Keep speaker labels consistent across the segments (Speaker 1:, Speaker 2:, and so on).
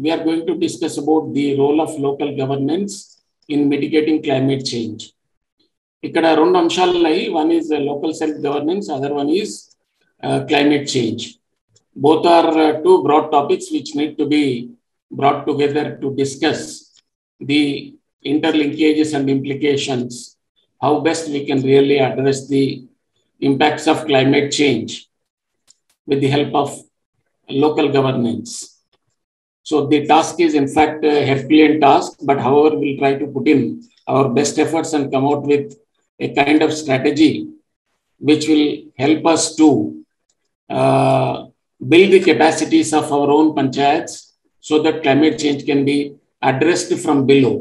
Speaker 1: we are going to discuss about the role of local governance in mitigating climate change. ఇక్కడ రెండు అంశాలు ఉన్నాయి. One is local self-governance, other one is climate change. Both are two broad topics which need to be brought together to discuss the interlinkages and implications, how best we can really address the impacts of climate change with the help of local governance. So the task is in fact a Herculean task, but however we'll try to put in our best efforts and come out with a kind of strategy which will help us to build the capacities of our own panchayats so that climate change can be addressed from below.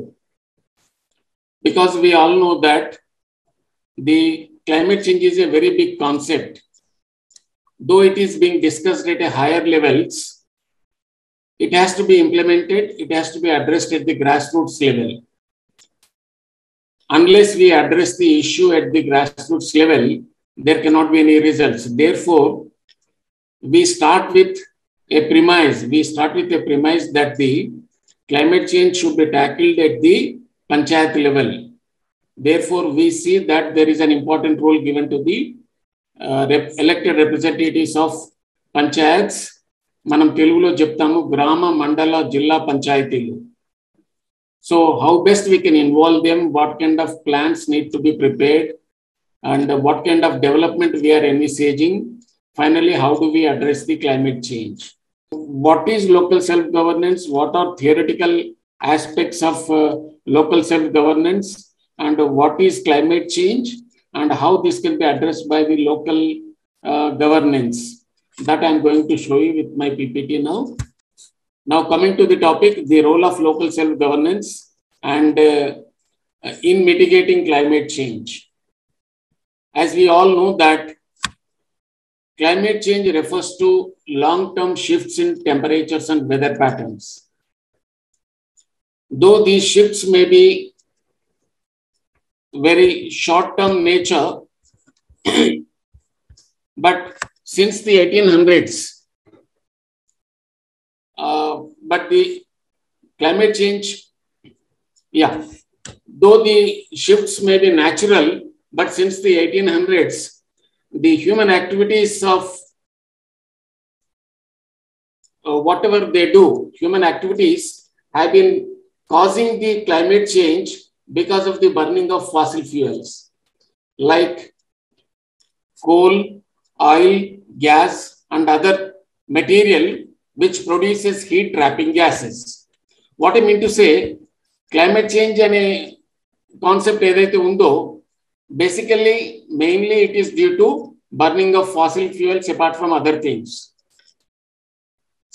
Speaker 1: Because we all know that the climate change is a very big concept. Though it is being discussed at a higher levels, it has to be implemented, it has to be addressed at the grassroots level. Unless we address the issue at the grassroots level, there cannot be any results. Therefore, we start with a premise that the climate change should be tackled at the panchayat level. Therefore, we see that there is an important role given to the elected representatives of panchayats. Manam Telugulo చెప్తాము గ్రామ మండల జిల్లా పంచాయతీలు. So how best we can involve them, what kind of plans need to be prepared, and what kind of development we are envisaging. Finally, how do we address the climate change? What is local self-governance? What are theoretical aspects of local self-governance? And what is climate change? And how this can be addressed by the local governance? That I'm going to show you with my PPT now. Now coming to the topic, the role of local self-governance and in mitigating climate change. As we all know that climate change refers to long-term shifts in temperatures and weather patterns. Though these shifts may be very short-term nature, but since the 1800s, but the climate change, though the shifts may be natural, but since the 1800s, the human activities of whatever they do, human activities have been causing the climate change because of the burning of fossil fuels like coal, oil, gas, and other material which produces heat trapping gases. What I mean to say, climate change and a concept edaithe undo, basically mainly it is due to burning of fossil fuels apart from other things.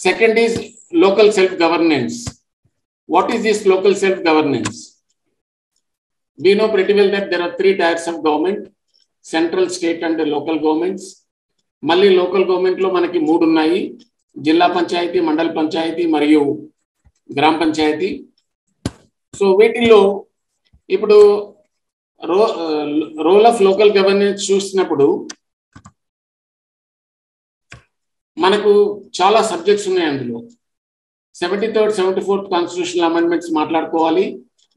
Speaker 1: Second is local self-governance. What is this local self-governance? We know pretty well that there are three types of government: central, state, and local governments. Malli local government lo manaki moodu unnayi: జిల్లా పంచాయతీ, మండల పంచాయతీ మరియు గ్రామ panchayat. So వీటిల్లో ఇప్పుడు role of local governance చూసినప్పుడు మనకు చాలా subjects ఉన్నాయి. అందులో 73rd, 74th కాన్స్టిట్యూషనల్ అమెండ్మెంట్స్ మాట్లాడుకోవాలి.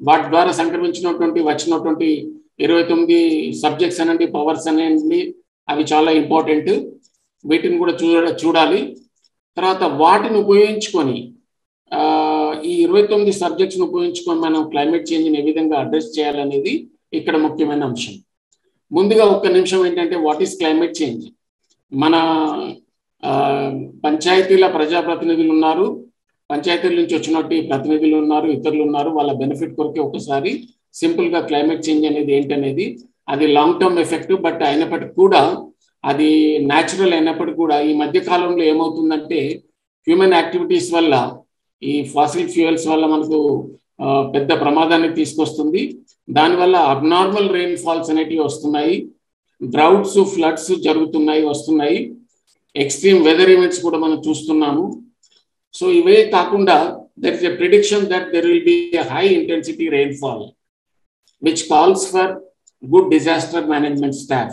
Speaker 1: వాటి ద్వారా సంక్రమించినటువంటి వచ్చినటువంటి 29 సబ్జెక్ట్స్ అనండి, పవర్స్ అనండి, అవి చాలా ఇంపార్టెంట్. వీటిని కూడా చూడాలి. తర్వాత వాటిని ఉపయోగించుకొని ఈ 29 సబ్జెక్ట్స్ని ఉపయోగించుకొని మనం క్లైమేట్ చేంజ్ని ఏ విధంగా అడ్రస్ చేయాలనేది ఇక్కడ ముఖ్యమైన అంశం. ముందుగా ఒక్క నిమిషం ఏంటంటే, వాట్ ఈస్ క్లైమేట్ చేంజ్? మన పంచాయతీల ప్రజాప్రతినిధులు ఉన్నారు, పంచాయతీల నుంచి వచ్చినట్టు ప్రతినిధులు ఉన్నారు, ఇతరులు ఉన్నారు. వాళ్ళ బెనిఫిట్ కొరకే ఒకసారి సింపుల్గా క్లైమేట్ చేంజ్ అనేది ఏంటనేది, అది లాంగ్ టర్మ్ ఎఫెక్ట్, బట్ అయినప్పటికీ కూడా అది న్యాచురల్ అయినప్పటికీ కూడా ఈ మధ్య కాలంలో ఏమవుతుందంటే, హ్యూమన్ యాక్టివిటీస్ వల్ల, ఈ ఫాసిల్ ఫ్యూయల్స్ వల్ల మనకు పెద్ద ప్రమాదాన్ని తీసుకొస్తుంది. దానివల్ల అబ్నార్మల్ రెయిన్ ఫాల్స్ అనేటివి వస్తున్నాయి, డ్రౌట్స్, ఫ్లడ్స్ వస్తున్నాయి, ఎక్స్ట్రీమ్ వెదర్ ఈవెంట్స్ కూడా మనం చూస్తున్నాము. సో ఇవే కాకుండా there is a prediction that there will be a high intensity rainfall which calls for good disaster management staff.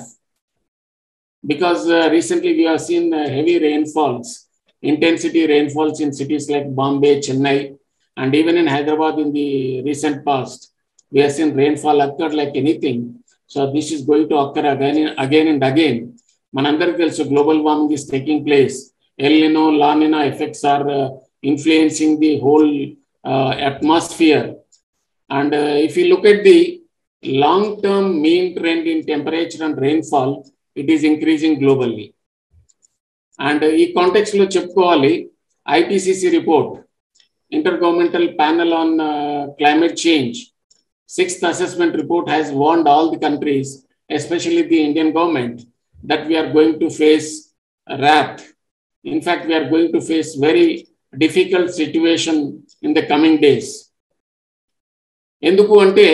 Speaker 1: Because recently we have seen heavy rainfalls intensity rainfalls in cities like Bombay, Chennai, and even in Hyderabad in the recent past. We have seen rainfall occur like anything. So this is going to occur again and again. Manandariki telsu global warming is taking place. El Nino, La Nina effects are influencing the whole atmosphere. And if you look at the long-term mean trend in temperature and rainfall, it is increasing globally. And in context lo cheppukovali, IPCC report, Intergovernmental Panel on Climate Change, 6th assessment report has warned all the countries, especially the Indian government, that we are going to face wrath. In fact, we are going to face very difficult situation in the coming days. Enduku ante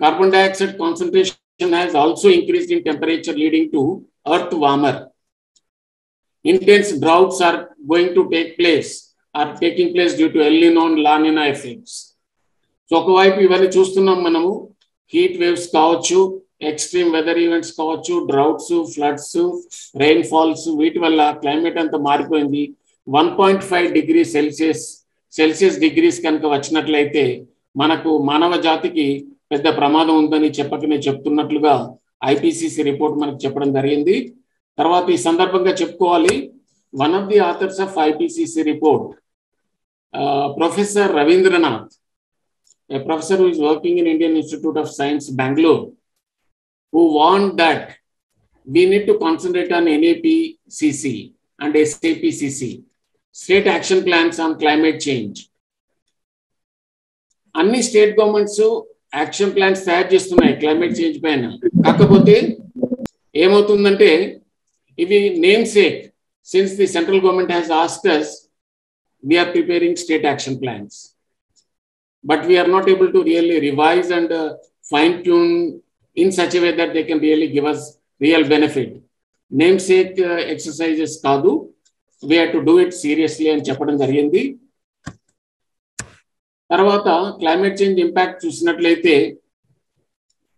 Speaker 1: carbon dioxide concentration has also increased in temperature, leading to earth warmer. Intense droughts are going to taking place due to El Nino and La Nina effects. So ఒకవైపు ఇవన్నీ చూస్తున్నాం మనము, heat waves కావచ్చు, extreme weather events కావచ్చు, droughts, floods, rain falls, వీటి వల్ల climate అంతా మారిపోయింది. 1.5 డిగ్రీ సెల్సియస్ డిగ్రీస్ కనుక వచ్చినట్లయితే మనకు మానవ జాతికి పెద్ద ప్రమాదం ఉందని చెప్పకనే చెప్తున్నట్లుగా ఐపీసీసీ రిపోర్ట్ మనకు చెప్పడం జరిగింది. తర్వాత ఈ సందర్భంగా చెప్పుకోవాలి, one of the authors of IPCC report, professor Ravindranath, a professor who is working in Indian Institute of Science, Bangalore, who warned that we need to concentrate on NAPCC and SAPCC, State Action Plans on Climate Change. అన్ని state governments action plans తయారు చేస్తున్నాయి climate change పైన. కాకపోతే ఏమవుతుందంటే ఇవి name sake, since the central government has asked us, we are preparing state action plans. But we are not able to really revise and fine tune in such a way that they can really give us real benefit. Namesake exercises kaadu, we have to do it seriously and చెప్పడం జరిగింది. తర్వాత climate change impact చూసినట్లయితే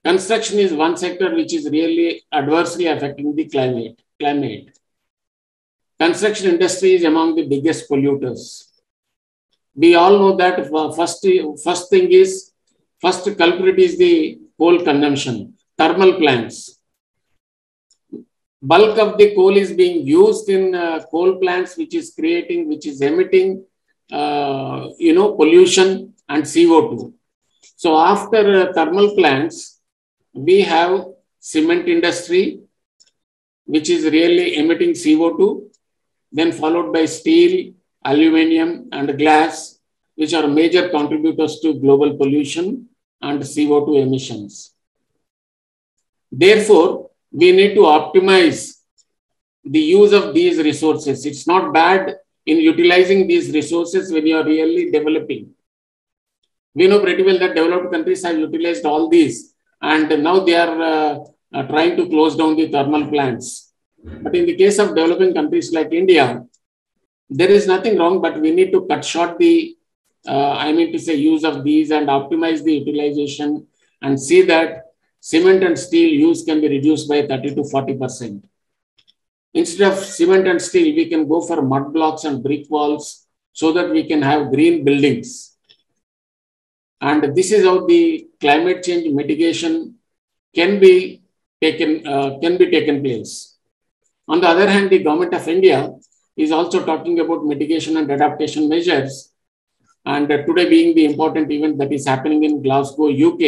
Speaker 1: construction is one sector which is really adversely affecting the climate. Construction industry is among the biggest polluters. We all know that first culprit is the coal consumption, thermal plants. Bulk of the coal is being used in coal plants, which is emitting, pollution and CO2. So after thermal plants, we have cement industry, which is really emitting CO2, then followed by steel, aluminum and glass, which are major contributors to global pollution and CO2 emissions. Therefore, we need to optimize the use of these resources. It's not bad in utilizing these resources when you are really developing. We know pretty well that developed countries have utilized all these, and now they are trying to close down the thermal plants. But in the case of developing countries like India, there is nothing wrong, but we need to cut short the, use of these and optimize the utilization and see that cement and steel use can be reduced by 30 to 40%. Instead of cement and steel, we can go for mud blocks and brick walls so that we can have green buildings. And this is how the climate change mitigation can be taken place. On the other hand, the government of India is also talking about mitigation and adaptation measures. And today being the important event that is happening in Glasgow, UK,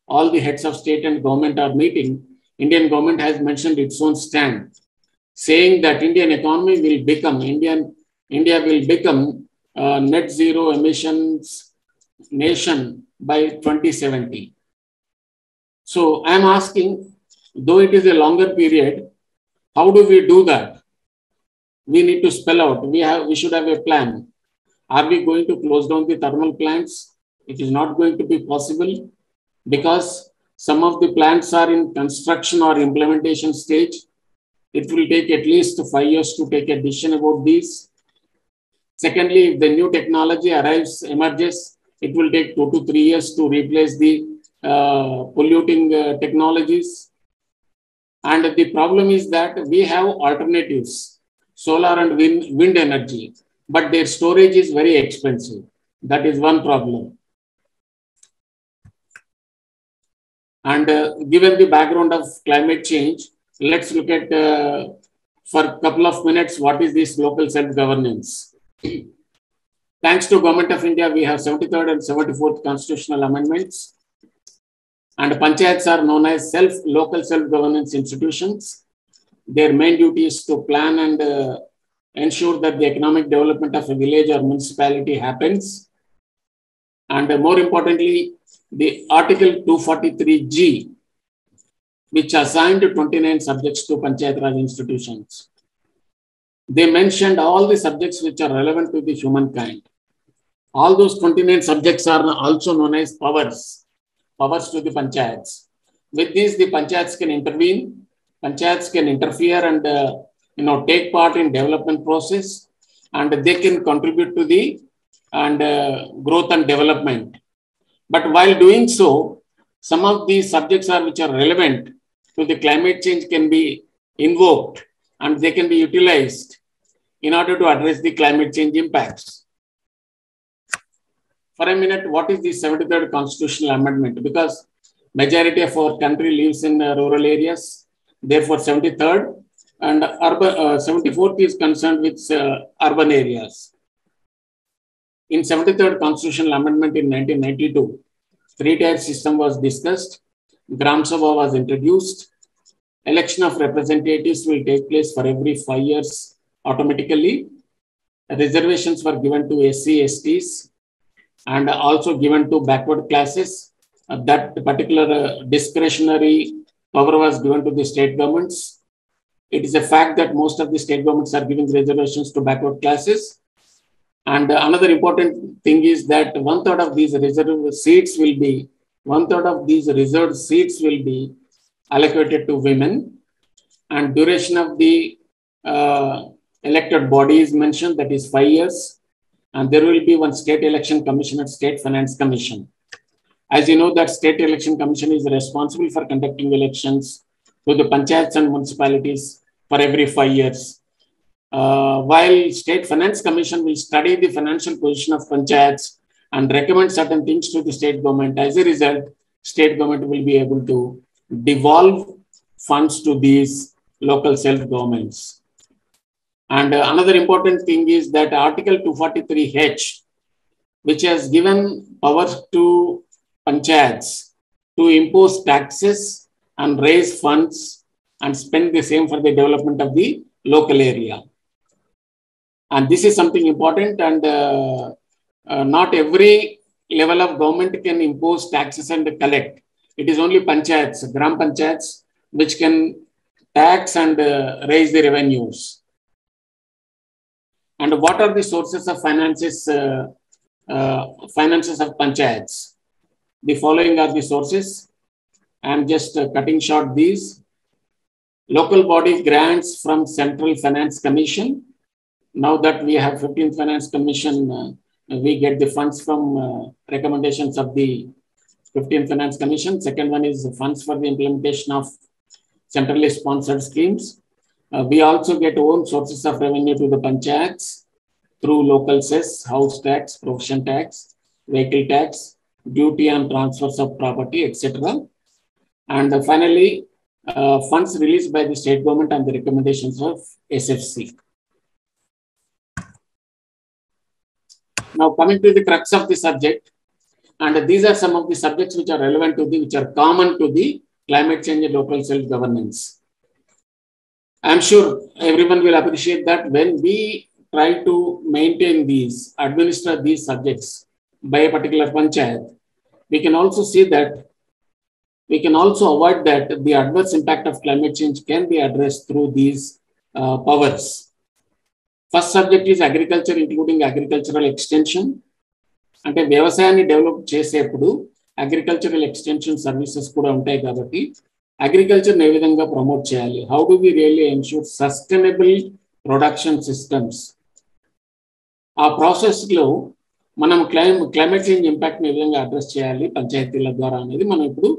Speaker 1: all the heads of state and government are meeting. Indian government has mentioned its own stand, saying that India will become net zero emissions nation by 2070. So I am asking, though it is a longer period, how do we do that? We need to spell out. We should have a plan. Are we going to close down the thermal plants? It is not going to be possible because some of the plants are in construction or implementation stage. It will take at least 5 years to take a decision about these. Secondly, if the new technology emerges, it will take 2 to 3 years to replace the polluting technologies. And the problem is that we have alternatives. solar and wind energy, but their storage is very expensive. That is one problem. And given the background of climate change, let's look at for a couple of minutes what is this local self-governance. Thanks to Government of India, we have 73rd and 74th constitutional amendments. And panchayats are known as local self-governance institutions. Their main duty is to plan and ensure that the economic development of a village or municipality happens. And more importantly, the Article 243G, which assigned 29 subjects to Panchayat Raj institutions. They mentioned all the subjects which are relevant to the humankind. All those 29 subjects are also known as powers to the panchayats. With this, the panchayats can intervene, panchayats can interfere and take part in development process, and they can contribute to the growth and development. But while doing so, some of these subjects which are relevant to the climate change can be invoked and they can be utilized in order to address the climate change impacts. For a minute, what is the 73rd constitutional amendment? Because majority of our country lives in rural areas, therefore 73rd, and 74th is concerned with urban areas. In 73rd constitutional amendment in 1992, three-tier system was discussed, Gram Sabha was introduced, election of representatives will take place for every 5 years automatically. Reservations were given to SC, STs, and also given to backward classes. That particular discretionary power was given to the state governments. It is a fact that most of the state governments are giving reservations to backward classes. And another important thing is that 1/3 of these reserved seats will be allocated to women, and duration of the elected body is mentioned, that is 5 years. And there will be one state election commission and state finance commission. As you know, that state election commission is responsible for conducting elections to the panchayats and municipalities for every 5 years. While state finance commission will study the financial position of panchayats and recommend certain things to the state government. As a result, state government will be able to devolve funds to these local self-governments. And another important thing is that Article 243H, which has given powers to panchayats to impose taxes and raise funds and spend the same for the development of the local area. And this is something important, and not every level of government can impose taxes and collect. It is only panchayats, gram panchayats, which can tax and raise the revenues. And what are the sources of finances of panchayats? The following are the sources. I am just cutting short these. Local body grants from Central Finance Commission. Now that we have 15th Finance Commission, we get the funds from recommendations of the 15th Finance Commission. Second one is the funds for the implementation of centrally sponsored schemes. We also get own sources of revenue to the panchayats through local cess, house tax, provision tax, vehicle tax, duty on transfers of property, etc. And finally, funds released by the state government on the recommendations of SFC. Now coming to the crux of the subject, and these are some of the subjects which are relevant to which are common to the climate change and local self-governance. I'm sure everyone will appreciate that when we try to maintain these, administer these subjects by a particular panchayat, we can also see that we can also avoid that the adverse impact of climate change can be addressed through these powers. First subject is agriculture, including agricultural extension. అంటే వ్యవసాయాన్ని develop చేసేప్పుడు agricultural extension services కూడా ఉంటాయి కాబట్టి అగ్రికల్చర్ని ఏ విధంగా promote చేయాలి, how do we really ensure sustainable production systems, ఆ ప్రాసెస్లో మనం క్లైమేట్ చేంజ్ ఇంపాక్ట్ని ఏ విధంగా అడ్రస్ చేయాలి పంచాయతీల ద్వారా అనేది మనం ఇప్పుడు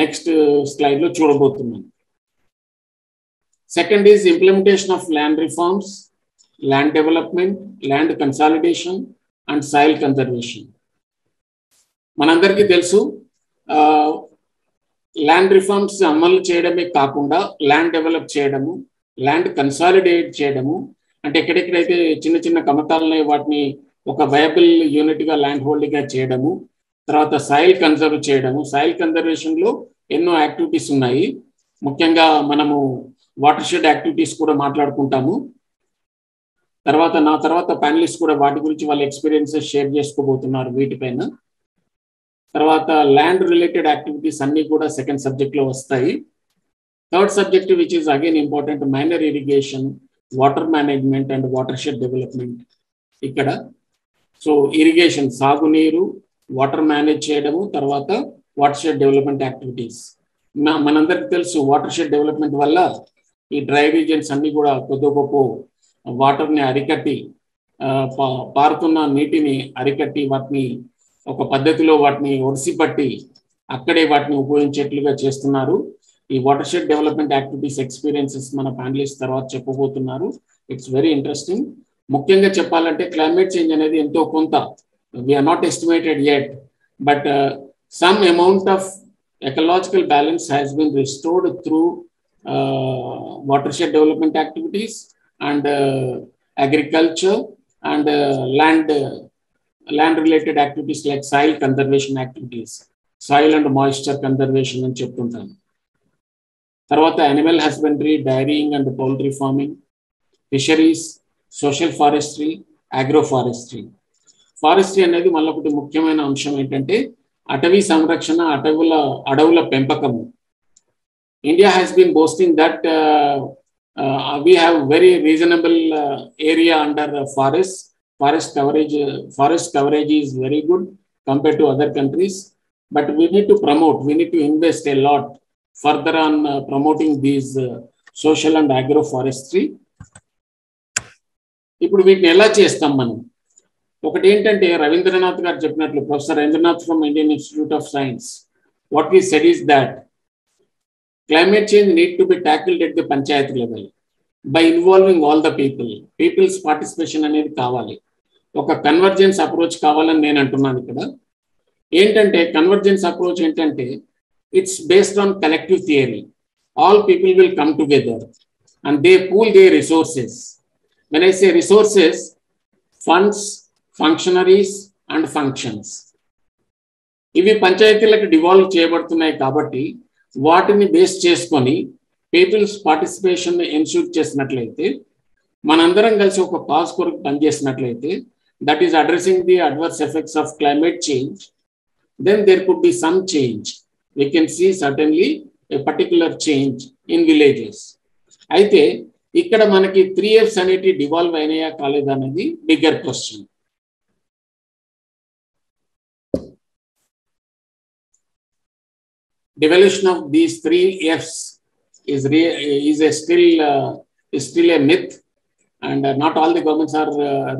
Speaker 1: నెక్స్ట్ స్లైడ్లో చూడబోతున్నాం. Second is implementation of land reforms. land development, land consolidation, and soil conservation. మనందరికీ తెలుసు ల్యాండ్ రిఫార్మ్స్ అమలు చేయడమే కాకుండా ల్యాండ్ డెవలప్ చేయడము, ల్యాండ్ కన్సాలిడేట్ చేయడము, అంటే ఎక్కడెక్కడైతే చిన్న చిన్న కమతాలని వాటిని ఒక వయబుల్ యూనిట్గా ల్యాండ్ హోల్డింగ్గా చేయడము, తర్వాత సాయిల్ కన్జర్వ్ చేయడము. సాయిల్ కన్జర్వేషన్లో ఎన్నో యాక్టివిటీస్ ఉన్నాయి. ముఖ్యంగా మనము వాటర్ షెడ్ యాక్టివిటీస్ కూడా మాట్లాడుకుంటాము. నా తర్వాత ప్యానలిస్ట్ కూడా వాటి గురించి వాళ్ళ ఎక్స్పీరియన్సెస్ షేర్ చేసుకోబోతున్నారు వీటిపైన. తర్వాత ల్యాండ్ రిలేటెడ్ యాక్టివిటీస్ అన్నీ కూడా సెకండ్ సబ్జెక్ట్లో వస్తాయి. Third subject which is again important, minor irrigation, water management and water shed development. ఇక్కడ సో ఇరిగేషన్, సాగునీరు, వాటర్ మేనేజ్ చేయడము, తర్వాత వాటర్ షెడ్ డెవలప్మెంట్ యాక్టివిటీస్. మనందరికి తెలుసు వాటర్ షెడ్ డెవలప్మెంట్ వల్ల ఈ డ్రై రీజన్స్ అన్ని కూడా కొద్ది గొప్ప వాటర్ని అరికట్టి, పారుతున్న నీటిని అరికట్టి, వాటిని ఒక పద్ధతిలో వాటిని ఒడిసిపట్టి అక్కడే వాటిని ఉపయోగించేట్లుగా చేస్తున్నారు. ఈ water shed development activities experiences మన ప్యానలిస్ట్ తర్వాత చెప్పబోతున్నారు. It's very interesting. ముఖ్యంగా చెప్పాలంటే క్లైమేట్ చేంజ్ అనేది ఎంతో కొంత, we are not estimated yet, but some amount of ecological balance has been restored through watershed development activities and agriculture and land related activities like soil conservation activities, soil and moisture conservation అని చెప్తుంటాను. తర్వాత animal husbandry, dairying and poultry farming, fisheries, social forestry, agroforestry. Forestry అనేది మళ్ళీ ఒకటి ముఖ్యమైన అంశం ఏంటంటే అటవీ సంరక్షణ, అడవుల పెంపకము. India has been boasting that we have very reasonable area under forest coverage is very good compare to other countries, but we need to promote, we need to invest a lot further on promoting these social and agro forestry. ఇప్పుడు వీటిని ఎలా చేస్తాం మనం? ఒకటి ఏంటంటే రవీంద్రనాథ్ గారు చెప్పినట్లు, professor Ravindranath from Indian Institute of Science, what we said is that climate change need to be tackled at the panchayat level by involving all the people's participation అనేది కావాలి. ఒక కన్వర్జెన్స్ అప్రోచ్ కావాలని నేను అంటున్నాను. ఇక్కడ ఏంటంటే కన్వర్జెన్స్ అప్రోచ్ ఏంటంటే it's based on collective theory. All people will come together and they pool they resources. When I say resources, funds, functionaries and functions, ఇవి పంచాయతీలకు డివాల్వ్ చేయబడుతున్నాయి. కాబట్టి వాటిని బేస్ చేసుకొని పీపుల్స్ పార్టిసిపేషన్ ఎన్ష్యూర్ చేసినట్లయితే, మనందరం కలిసి ఒక కాజ్ కొరకు పనిచేసినట్లయితే, that is addressing the adverse effects of climate change, then there could be some change. We can see certainly a particular change in villages. అయితే ఇక్కడ మనకి 3Fs అనేవి డివాల్వ్ అయినాయా కాలేదా అనేది bigger question. Devolution of these 3Fs is still a myth, and not all the governments are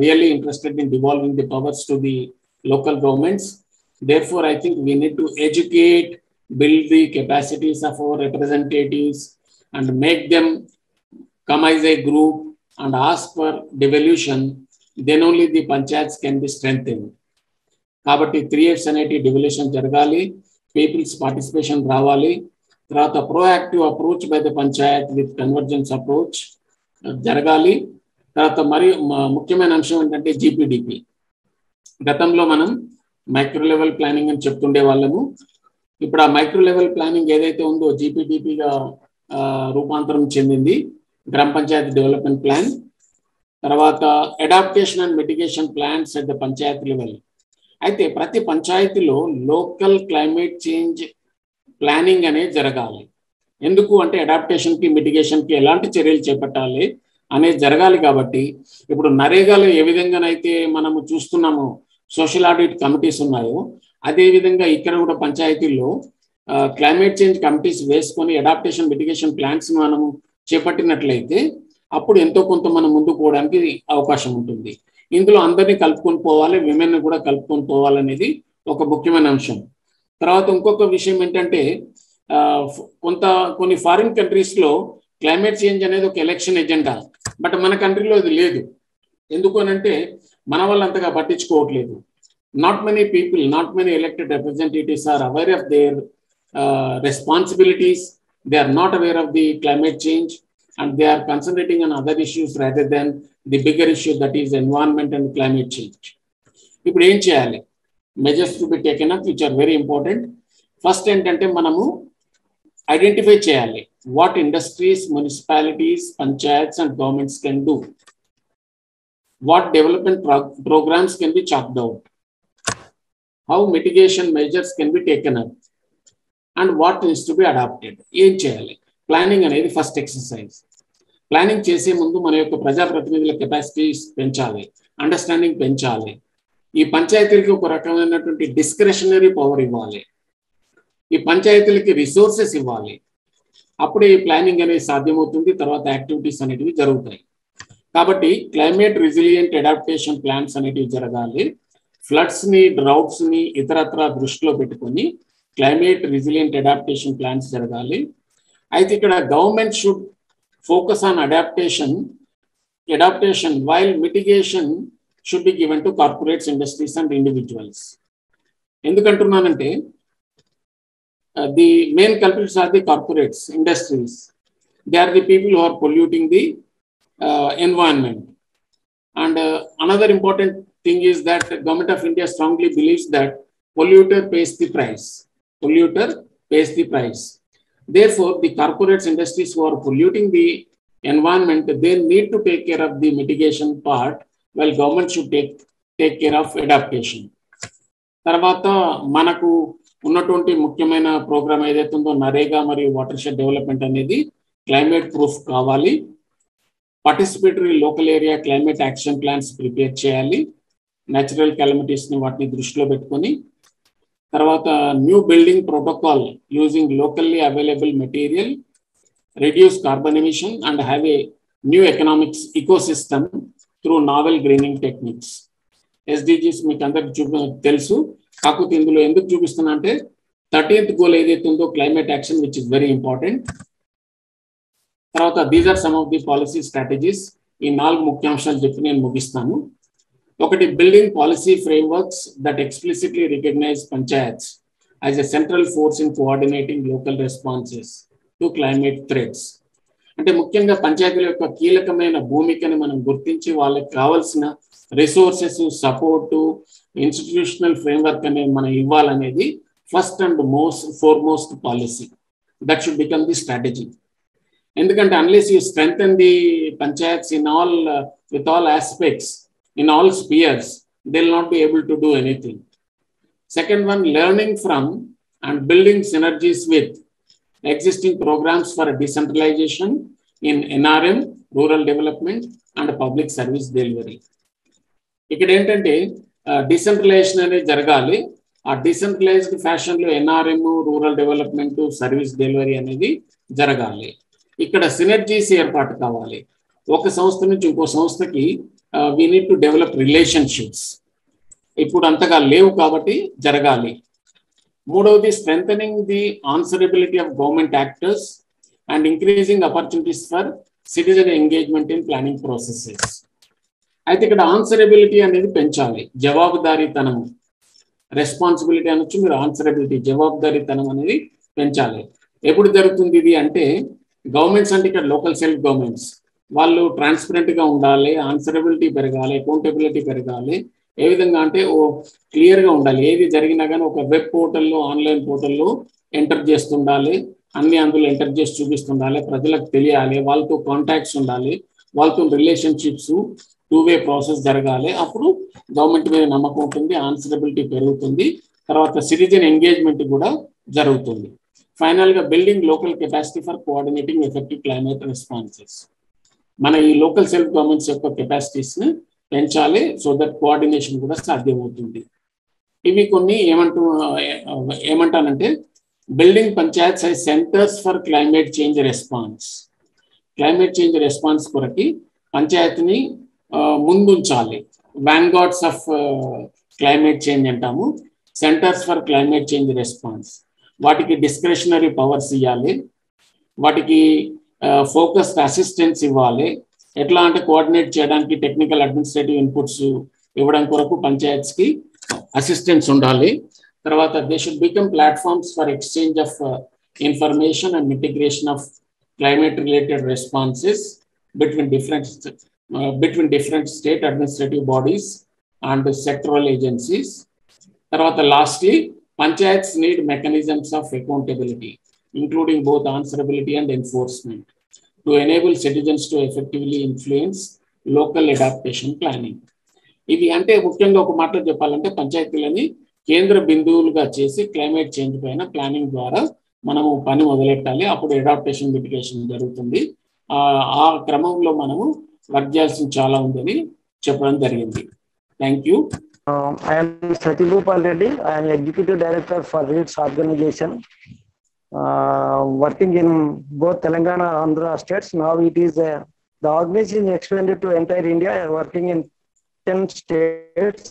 Speaker 1: really interested in devolving the powers to the local governments. Therefore, I think we need to educate, build the capacities of our representatives, and make them come as a group and ask for devolution. Then only the panchayats can be strengthened. Kabatti 3Fs aneti devolution jaragali, people's participation రావాలి. తర్వాత proactive approach by the panchayat with convergence approach జరగాలి. తర్వాత మరి ముఖ్యమైన అంశం ఏంటంటే GPDP. గతంలో మనం మైక్రో లెవెల్ ప్లానింగ్ అని చెప్తుండే వాళ్ళము. ఇప్పుడు ఆ మైక్రో లెవెల్ ప్లానింగ్ ఏదైతే ఉందో జీపీడీపీగా రూపాంతరం చెందింది, గ్రామ పంచాయతీ డెవలప్మెంట్ ప్లాన్. తర్వాత adaptation and mitigation plans at the panchayat level. అయితే ప్రతి పంచాయతీలో లోకల్ క్లైమేట్ చేంజ్ ప్లానింగ్ అనేది జరగాలి. ఎందుకు అంటే అడాప్టేషన్కి, మిటిగేషన్కి ఎలాంటి చర్యలు చేపట్టాలి అనేది జరగాలి. కాబట్టి ఇప్పుడు నరేగాలో ఏ విధంగానైతే మనము చూస్తున్నామో సోషల్ ఆడిట్ కమిటీస్ ఉన్నాయో, అదేవిధంగా ఇక్కడ కూడా పంచాయతీల్లో క్లైమేట్ చేంజ్ కమిటీస్ వేసుకొని అడాప్టేషన్, మిటిగేషన్ ప్లాన్స్ మనము చేపట్టినట్లయితే అప్పుడు ఎంతో కొంత మనం ముందుకు పోవడానికి అవకాశం ఉంటుంది. ఇందులో అందరినీ కలుపుకొని పోవాలి, విమెన్ కూడా కలుపుకొని పోవాలనేది ఒక ముఖ్యమైన అంశం. తర్వాత ఇంకొక విషయం ఏంటంటే కొన్ని ఫారిన్ కంట్రీస్లో క్లైమేట్ చేంజ్ అనేది ఒక ఎలక్షన్ ఎజెండా, బట్ మన కంట్రీలో అది లేదు. ఎందుకు అనంటే మన వాళ్ళు అంతగా పట్టించుకోవట్లేదు. Not many people, not many elected representatives are aware of their responsibilities. They are not aware of the climate change, and they are concentrating on other issues rather than the bigger issue, that is environment and climate change. ఇప్పుడు ఏం చేయాలి? Measures to be taken up which are very important. First ఏంటంటే మనము identify చేయాలి what industries, municipalities, panchayats and governments can do. What development programs can be chalked out. How mitigation measures can be taken up. And what needs to be adopted. ఏం చేయాలి? Planning అనేది first exercise. Planning చేసే ముందు మన యొక్క ప్రజాప్రతినిధుల capacities పెంచాలి, understanding పెంచాలి. ఈ పంచాయతీలకి ఒక రకమైనటువంటి డిస్క్రిషనరీ పవర్ ఇవ్వాలి. ఈ పంచాయతీలకి రిసోర్సెస్ ఇవ్వాలి. అప్పుడే ఈ ప్లానింగ్ అనేది సాధ్యమవుతుంది. తర్వాత యాక్టివిటీస్ అనేటివి జరుగుతాయి. కాబట్టి క్లైమేట్ రెసిలియంట్ అడాప్టేషన్ ప్లాన్స్ అనేటివి జరగాలి. ఫ్లడ్స్ ని, డ్రౌట్స్ ని ఇతరత్ర దృష్టిలో పెట్టుకొని క్లైమేట్ రెసిలియంట్ అడాప్టేషన్ ప్లాన్స్ జరగాలి. అయితే ఇక్కడ government should focus on adaptation while mitigation should be given to corporates, industries and individuals. ఎందుకంటున్నానంటే the main culprits are the corporates, industries. They are the people who are polluting the environment. And another important thing is that the Government of India strongly believes that polluter pays the price. Polluter pays the price. Therefore, the corporates, industries who are polluting the environment, they need to take care of the mitigation part, while government should take care of adaptation. తర్వాత మనకు ఉన్నటువంటి ముఖ్యమైన programme ఏదైతే ఉందో నరేగా మరియు water shed development అనేది climate proof కావాలి. Participatory local area climate action plans prepare చేయాలి. న్యాచురల్ కెలమిటీస్ని వాటిని దృష్టిలో పెట్టుకొని, తర్వాత new building protocol using locally available material, reduce carbon emission and have a new economics ecosystem through novel greening techniques. SDGs మీకు అందరికి తెలుసు. కాకపోతే ఇందులో ఎందుకు చూపిస్తున్నా అంటే 13th గోల్ ఏదైతే ఉందో climate action which is very important. తర్వాత these are some of the policy strategies. ఈ 4 ముఖ్యాంశాలు చెప్పి నేను ముగిస్తాను. ఒకటి, building policy frameworks that explicitly recognise panchayats as a central force in coordinating local responses to climate threats. అంటే ముఖ్యంగా పంచాయతీల యొక్క కీలకమైన భూమికని మనం గుర్తించి వాళ్ళకి కావాల్సిన రిసోర్సెస్, సపోర్టు, ఇన్స్టిట్యూషనల్ ఫ్రేమ్వర్క్ అనేది మనం ఇవ్వాలనేది first and foremost policy. That should become the strategy. ఎందుకంటే unless you strengthen the panchayats in all with all aspects, in all spheres, they will not be able to do anything. Second one, learning from and building synergies with existing programs for decentralization in NRM, rural development and public service delivery. ఇక్కడ ఏంటంటే decentralisation అనేది జరగాలి. ఆ decentralised ఫ్యాషన్లో NRM, rural development, service delivery అనేది జరగాలి. ఇక్కడ synergies ఏర్పాటు కావాలి. ఒక సంస్థ నుంచి ఇంకో సంస్థకి we need to develop relationships. ఇప్పుడు అంతగా లేవు కాబట్టి జరగాలి. మూడవది, strengthening the answerability of government actors and increasing opportunities for citizen engagement in planning processes. అయితే ఇక్కడ ఆన్సరబిలిటీ అనేది పెంచాలి. జవాబుదారీతనం, రెస్పాన్సిబిలిటీ అనొచ్చు, మీరు ఆన్సరబిలిటీ, జవాబుదారీతనం అనేది పెంచాలి. ఎప్పుడు జరుగుతుంది ఇది అంటే, గవర్నమెంట్స్ అంటే ఇక్కడ లోకల్ సెల్ఫ్ గవర్నమెంట్స్ వాళ్ళు ట్రాన్స్పరెంట్గా ఉండాలి, ఆన్సరబిలిటీ పెరగాలి, అకౌంటబిలిటీ పెరగాలి. ఏ విధంగా అంటే క్లియర్గా ఉండాలి. ఏది జరిగినా కానీ ఒక వెబ్ పోర్టల్లో, ఆన్లైన్ పోర్టల్లో ఎంటర్ చేస్తుండాలి, అన్ని అందులో ఎంటర్ చేసి చూపిస్తుండాలి, ప్రజలకు తెలియాలి, వాళ్ళతో కాంటాక్ట్స్ ఉండాలి, వాళ్ళతో రిలేషన్షిప్స్, 2-way ప్రాసెస్ జరగాలి. అప్పుడు గవర్నమెంట్ మీద నమ్మకం ఉంటుంది, ఆన్సరబిలిటీ పెరుగుతుంది, తర్వాత సిటిజన్ ఎంగేజ్మెంట్ కూడా జరుగుతుంది. ఫైనల్గా, building local capacity for coordinating effective climate responses. మన ఈ లోకల్ సెల్ఫ్ గవర్నమెంట్స్ యొక్క కెపాసిటీస్ని పెంచాలి, సో దట్ కోఆర్డినేషన్ కూడా సాధ్యమవుతుంది. ఇవి కొన్ని ఏమంటానంటే, building panchayats as centres for climate change response. Climate change response కొరకి పంచాయతీని ముందుంచాలి. వ్యాంగార్డ్స్ ఆఫ్ క్లైమేట్ చేంజ్ అంటాము, centres for climate change response. వాటికి డిస్క్రిషనరీ పవర్స్ ఇవ్వాలి, వాటికి ఫోకస్డ్ అసిస్టెన్స్ ఇవ్వాలి, ఎట్లా అంటే కోఆర్డినేట్ చేయడానికి టెక్నికల్ అడ్మినిస్ట్రేటివ్ ఇన్పుట్స్ ఇవ్వడం కొరకు పంచాయత్స్ కి అసిస్టెంట్స్ ఉండాలి. తర్వాత they should become platforms for exchange of information and integration of climate related responses between different state administrative bodies and sectoral agencies. తర్వాత lastly, panchayats need mechanisms of accountability, including both answerability and enforcement, to enable citizens to effectively influence local adaptation planning. ఇవి అంటే ముఖ్యంగా ఒక మాటలో చెప్పాలంటే పంచాయతీలని కేంద్ర బిందువులుగా చేసి climate change పైన ప్లానింగ్ ద్వారా మనము పని మొదలెట్టాలి. అప్పుడు అడాప్టేషన్ మిటిగేషన్ జరుగుతుంది. ఆ క్రమంలో మనము వర్క్ చేయాల్సిన చాలా ఉందని చెప్పడం జరిగింది. Thank you.
Speaker 2: I am Satyagopal Reddy. I am Executive Director for REITs organization, working in both Telangana and Andhra states. Now it is the organization is expanded to entire India, working in 10 states,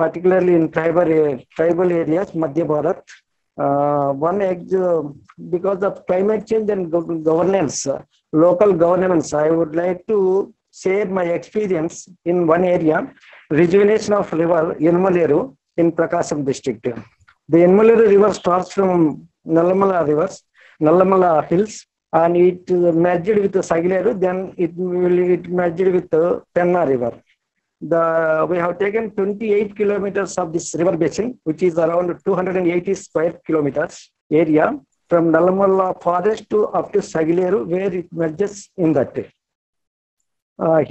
Speaker 2: particularly in tribal areas, Madhya Bharat. Because of climate change and governance, local governance, I would like to share my experience in one area, rejuvenation of river Yenmaleru in Prakasam district. The Yenmaleru river starts from Nallamala hills, and it merged with the Sagileru, then it merged with the Penna river. We have taken 28 kilometers of this river basin, which is around 280 square kilometers area, from Nallamala forest to up to Sagileru, where it merges in that.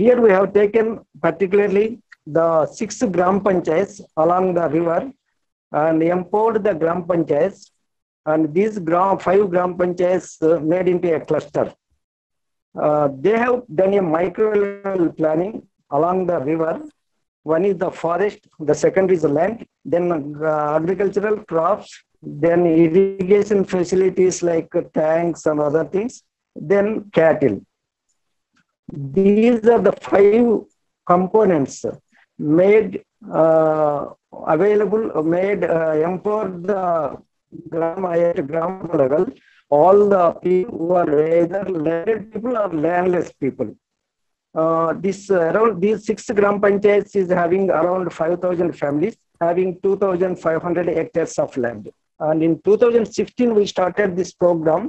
Speaker 2: Here we have taken particularly the 6 gram panchayats along the river and empowered the gram panchayats, and these 5 gram panchayats made into a cluster. They have done a micro level planning along the river. One is the forest, the second is the land, then agricultural crops, then irrigation facilities like tanks and other things, then cattle. These are the 5 components made available, empowered the gram level, all the people who are either landed people or landless people. Around these 6 gram panchayats is having around 5,000 families, having 2,500 hectares of land. And in 2016, we started this program,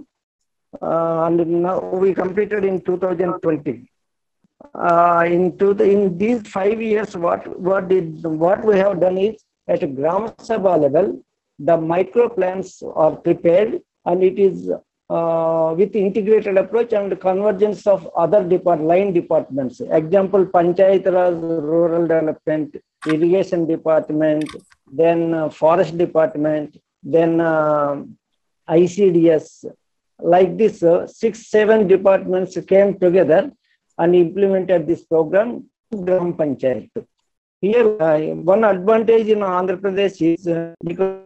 Speaker 2: and now we completed in 2020. In these 5 years, what we have done is at a Gram Sabha level, the micro plans are prepared, and it is with integrated approach and convergence of other line departments. Example, Panchayat Raj, Rural Development, Irrigation Department, then Forest Department, then ICDS. Like this, 6-7 departments came together and implemented this program, Gram Panchayat. Here, one advantage in Andhra Pradesh is because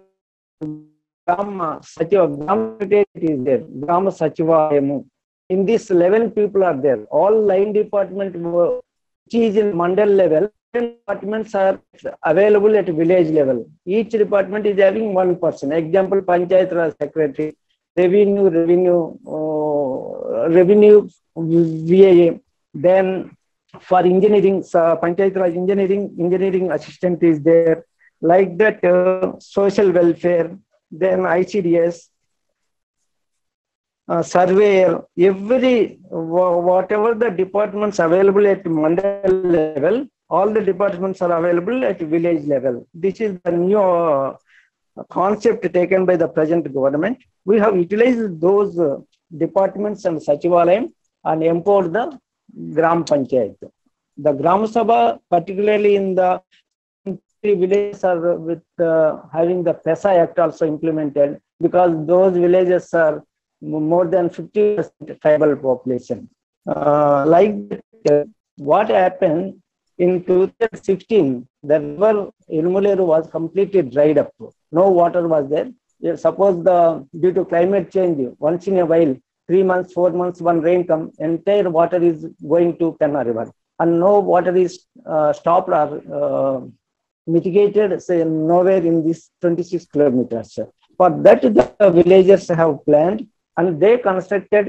Speaker 2: Grama Secretariat is there, Grama Sachivayamu. In this, 11 people are there. All line department, which is in Mandal level, departments are available at village level. Each department is having one person. Example, Panchayat Raj Secretary, Revenue VA. Then for engineering, Panchayat Raj engineering assistant is there. Like that, social welfare, then ICDS, surveyor, whatever the departments available at mandal level, all the departments are available at village level. This is the new concept taken by the present government. We have utilized those departments and Sachivalayam and empowered the Gram Panchayat. The Gram Sabha, particularly in the villages, are with having the PESA Act also implemented, because those villages are more than 50% tribal population. Like what happened in 2016, the river Yenmaleru was completely dried up. No water was there. Suppose due to climate change, once in a while, 3 months, 4 months, one rain comes, entire water is going to Penna River, and no water is stopped or mitigated, say, nowhere in this 26 kilometers. For that, the villagers have planned, and they constructed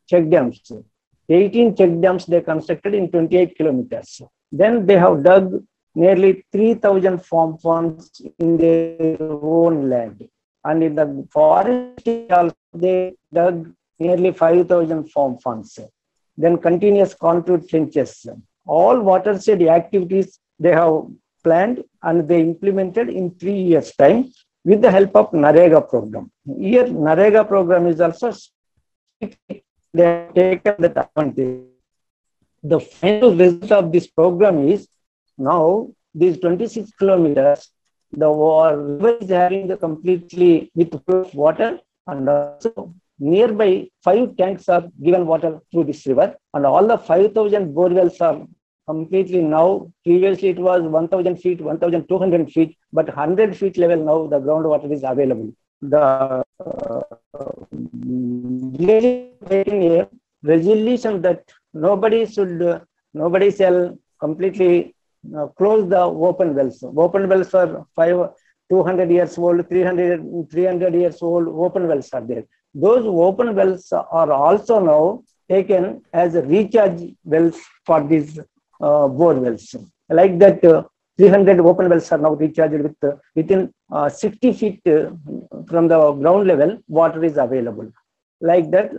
Speaker 2: check dams. 18 check dams they constructed in 28 kilometers. Then they have dug nearly 3,000 farm ponds in their own land. And in the forest also, they dug nearly 5,000 farm ponds. Then continuous contour trenches. All watershed activities they have planned and they implemented in 3 years' time with the help of NREGA program. Here, NREGA program is also they have taken that advantage. The final result of this program is now these 26 kilometers, the river is having the completely with water, and also nearby 5 tanks are given water through this river, and all the 5,000 bore wells are completely now. Previously it was 1,000 feet, 1,200 feet, but 100 feet level now the groundwater is available. The taking a resolution that nobody shall completely close the open wells. Open wells are 200 years old, 300 years old open wells are there. Those open wells are also now taken as recharge wells for these bore wells. Like that, 300 open wells are now recharged with within 60 feet from the ground level, water is available. Like that,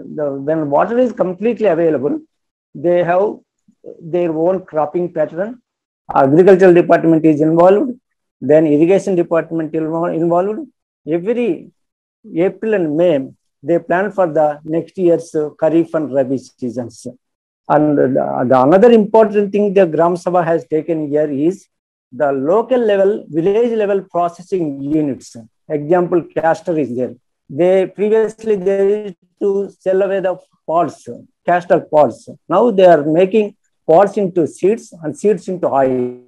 Speaker 2: when water is completely available, they have their own cropping pattern. Agricultural department is involved, then irrigation department involved. Every April and May, they plan for the next year's Kharif and Rabi seasons. And the another important thing the Gram Sabha has taken here is the local level, village level processing units. Example, Castor is there. They previously they used to sell away the pods, castor pods. Now they are making pods into seeds and seeds into oil.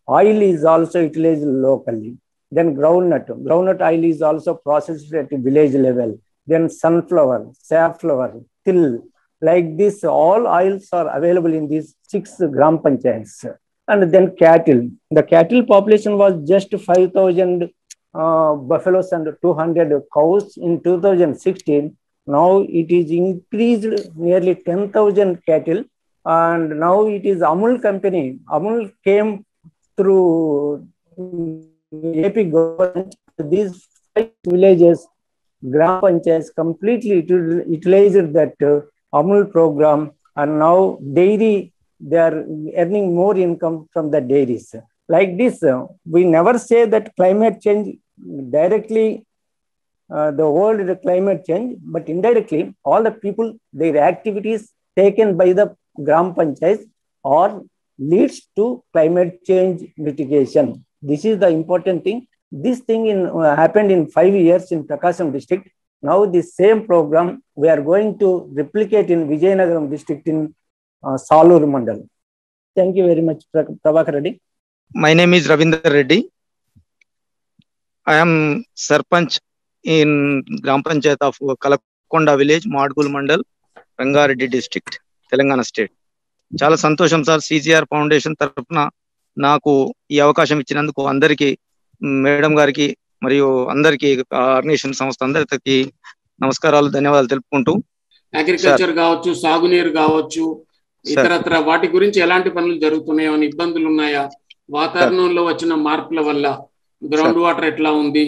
Speaker 2: Oil is also utilized locally. Then groundnut oil is also processed at village level. Then sunflower, safflower, till. Like this, all oils are available in these 6 gram panchayats. And then cattle. The cattle population was just 5,000 buffaloes and 200 cows in 2016. Now it is increased nearly 10,000 cattle. And now it is Amul company. Amul came through AP government. These 5 villages, Gram Panchayats completely utilized that Amul program, and now dairy, they are earning more income from the dairies. Like this, we never say that climate change directly, the world is a climate change, but indirectly, all the people, their activities taken by the Gram Panchayats or leads to climate change mitigation. This is the important thing. This thing happened in 5 years in Prakasam district. Now the same program we are going to replicate in Vijayanagaram district in Salur Mandal. Thank you very much, Prabhakar Reddy.
Speaker 3: My name is Ravindra Reddy. I am Sarpanch in Gram Panchayat of Kalakonda village, Madgul Mandal, Rangareddy district, Telangana state. చాలా సంతోషం sir, CGR foundation తరఫున నాకు ఈ అవకాశం ఇచ్చినందుకు అందరికీ, madam గారికి మరియు అందరికీ, ఆర్గనైజేషన్ సంస్థ అందరికి నమస్కారాలు, ధన్యవాదాలు తెలుపుకుంటూ,
Speaker 1: అగ్రికల్చర్ కావచ్చు, సాగునీరు కావచ్చు, ఇతరత్ర వాటి గురించి ఎలాంటి పనులు జరుగుతున్నాయో, ఇబ్బందులు ఉన్నాయా, వాతావరణంలో వచ్చిన మార్పుల వల్ల గ్రౌండ్ వాటర్ ఎట్లా ఉంది,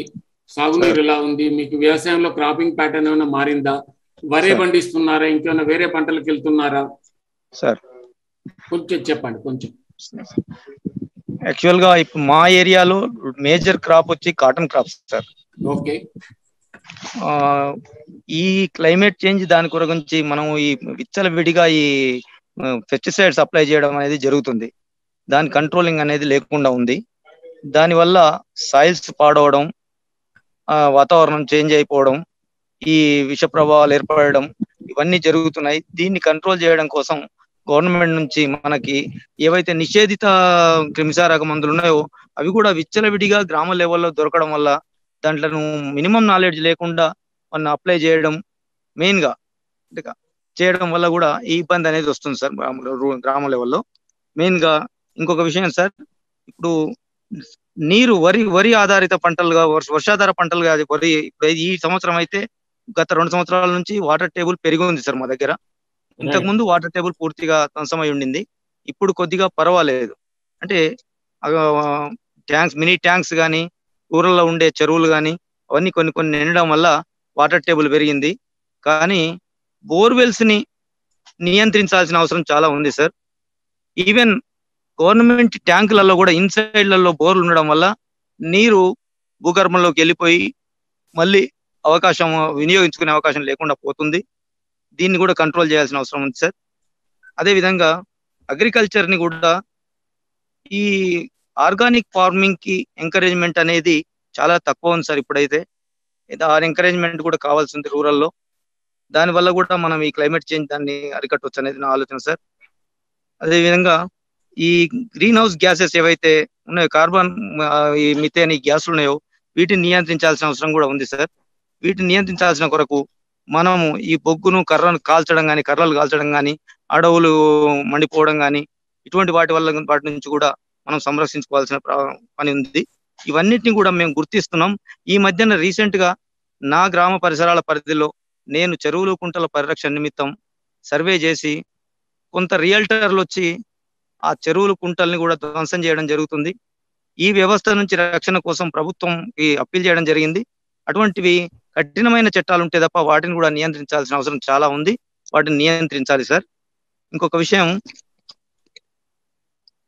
Speaker 1: సాగునీరు ఎలా ఉంది, మీకు వ్యవసాయంలో క్రాపింగ్ ప్యాటర్న్ ఏమైనా మారిందా, వరే పండిస్తున్నారా, ఇంకేమైనా వేరే పంటలకు వెళ్తున్నారా
Speaker 3: సార్?
Speaker 1: కొంచెం చెప్పండి. కొంచెం
Speaker 3: యాక్చువల్ గా ఇప్పుడు మా ఏరియాలో మేజర్ క్రాప్ వచ్చి కాటన్ క్రాప్ సార్.
Speaker 1: ఓకే.
Speaker 3: ఈ క్లైమేట్ చేంజ్ దాని గురించి మనం ఈ విచ్చలవిడిగా ఈ పెస్టిసైడ్స్ అప్లై చేయడం అనేది జరుగుతుంది. దాని కంట్రోలింగ్ అనేది లేకుండా ఉంది. దానివల్ల సాయిల్స్ పాడవడం, వాతావరణం చేంజ్ అయిపోవడం, ఈ విష ప్రభావాలు ఏర్పడడం, ఇవన్నీ జరుగుతున్నాయి. దీన్ని కంట్రోల్ చేయడం కోసం గవర్నమెంట్ నుంచి మనకి ఏవైతే నిషేధిత క్రిమిసారక మందులు ఉన్నాయో అవి కూడా విచ్చలవిడిగా గ్రామ లెవెల్లో దొరకడం వల్ల దాంట్లో మినిమం నాలెడ్జ్ లేకుండా మన అప్లై చేయడం, మెయిన్ గా చేయడం వల్ల కూడా ఈ ఇబ్బంది అనేది వస్తుంది సార్ గ్రామ లెవెల్లో. మెయిన్ గా ఇంకొక విషయం సార్, ఇప్పుడు నీరు వరి ఆధారిత పంటలుగా, వర్షాధార పంటలుగా వరి, ఇప్పుడు ఈ సంవత్సరం అయితే గత 2 సంవత్సరాల నుంచి వాటర్ టేబుల్ పెరిగి ఉంది సార్ మా దగ్గర. ఇంతకుముందు వాటర్ టేబుల్ పూర్తిగా ధ్వంసమై ఉండింది. ఇప్పుడు కొద్దిగా పర్వాలేదు. అంటే ట్యాంక్స్, మినీ ట్యాంక్స్ కానీ, ఊరల్లో ఉండే చెరువులు కానీ అవన్నీ కొన్ని కొన్ని నిండడం వల్ల వాటర్ టేబుల్ పెరిగింది. కానీ బోర్వెల్స్ ని నియంత్రించాల్సిన అవసరం చాలా ఉంది సార్. ఈవెన్ గవర్నమెంట్ ట్యాంకులలో కూడా ఇన్సైడ్లలో బోర్లు ఉండడం వల్ల నీరు భూగర్భంలోకి వెళ్ళిపోయి మళ్ళీ వినియోగించుకునే అవకాశం లేకుండా పోతుంది. దీన్ని కూడా కంట్రోల్ చేయాల్సిన అవసరం ఉంది సార్. అదేవిధంగా అగ్రికల్చర్ ని కూడా ఈ ఆర్గానిక్ ఫార్మింగ్ కి ఎంకరేజ్మెంట్ అనేది చాలా తక్కువ ఉంది సార్. ఇప్పుడైతే ఆ ఎంకరేజ్మెంట్ కూడా కావాల్సింది రూరల్లో. దానివల్ల కూడా మనం ఈ క్లైమేట్ చేంజ్ దాన్ని అరికట్టవచ్చు అనేది నా ఆలోచన సార్. అదేవిధంగా ఈ గ్రీన్ హౌస్ గ్యాసెస్ ఏవైతే ఉన్నాయో, కార్బన్, ఈ మిథేన్, ఈ గ్యాసులు ఉన్నాయో వీటిని నియంత్రించాల్సిన అవసరం కూడా ఉంది సార్. వీటిని నియంత్రించాల్సిన కొరకు మనము ఈ బొగ్గును కర్రలు కాల్చడం కానీ అడవులు మండిపోవడం కానీ ఇటువంటి వాటి నుంచి కూడా మనం సంరక్షించుకోవాల్సిన పని ఉంది. ఇవన్నిటిని కూడా మేము గుర్తిస్తున్నాం. ఈ మధ్యన రీసెంట్ గా నా గ్రామ పరిసరాల పరిధిలో నేను చెరువులు కుంటల పరిరక్షణ నిమిత్తం సర్వే చేసి కొంత రియల్టర్లు వచ్చి ఆ చెరువులు కుంటల్ని కూడా ధ్వంసం చేయడం జరుగుతుంది. ఈ వ్యవస్థ నుంచి రక్షణ కోసం ప్రభుత్వం అప్పీల్ చేయడం జరిగింది. అటువంటివి కఠినమైన చట్టాలు ఉంటే తప్ప వాటిని కూడా నియంత్రించాల్సిన అవసరం చాలా ఉంది. వాటిని నియంత్రించాలి సార్. ఇంకొక విషయం,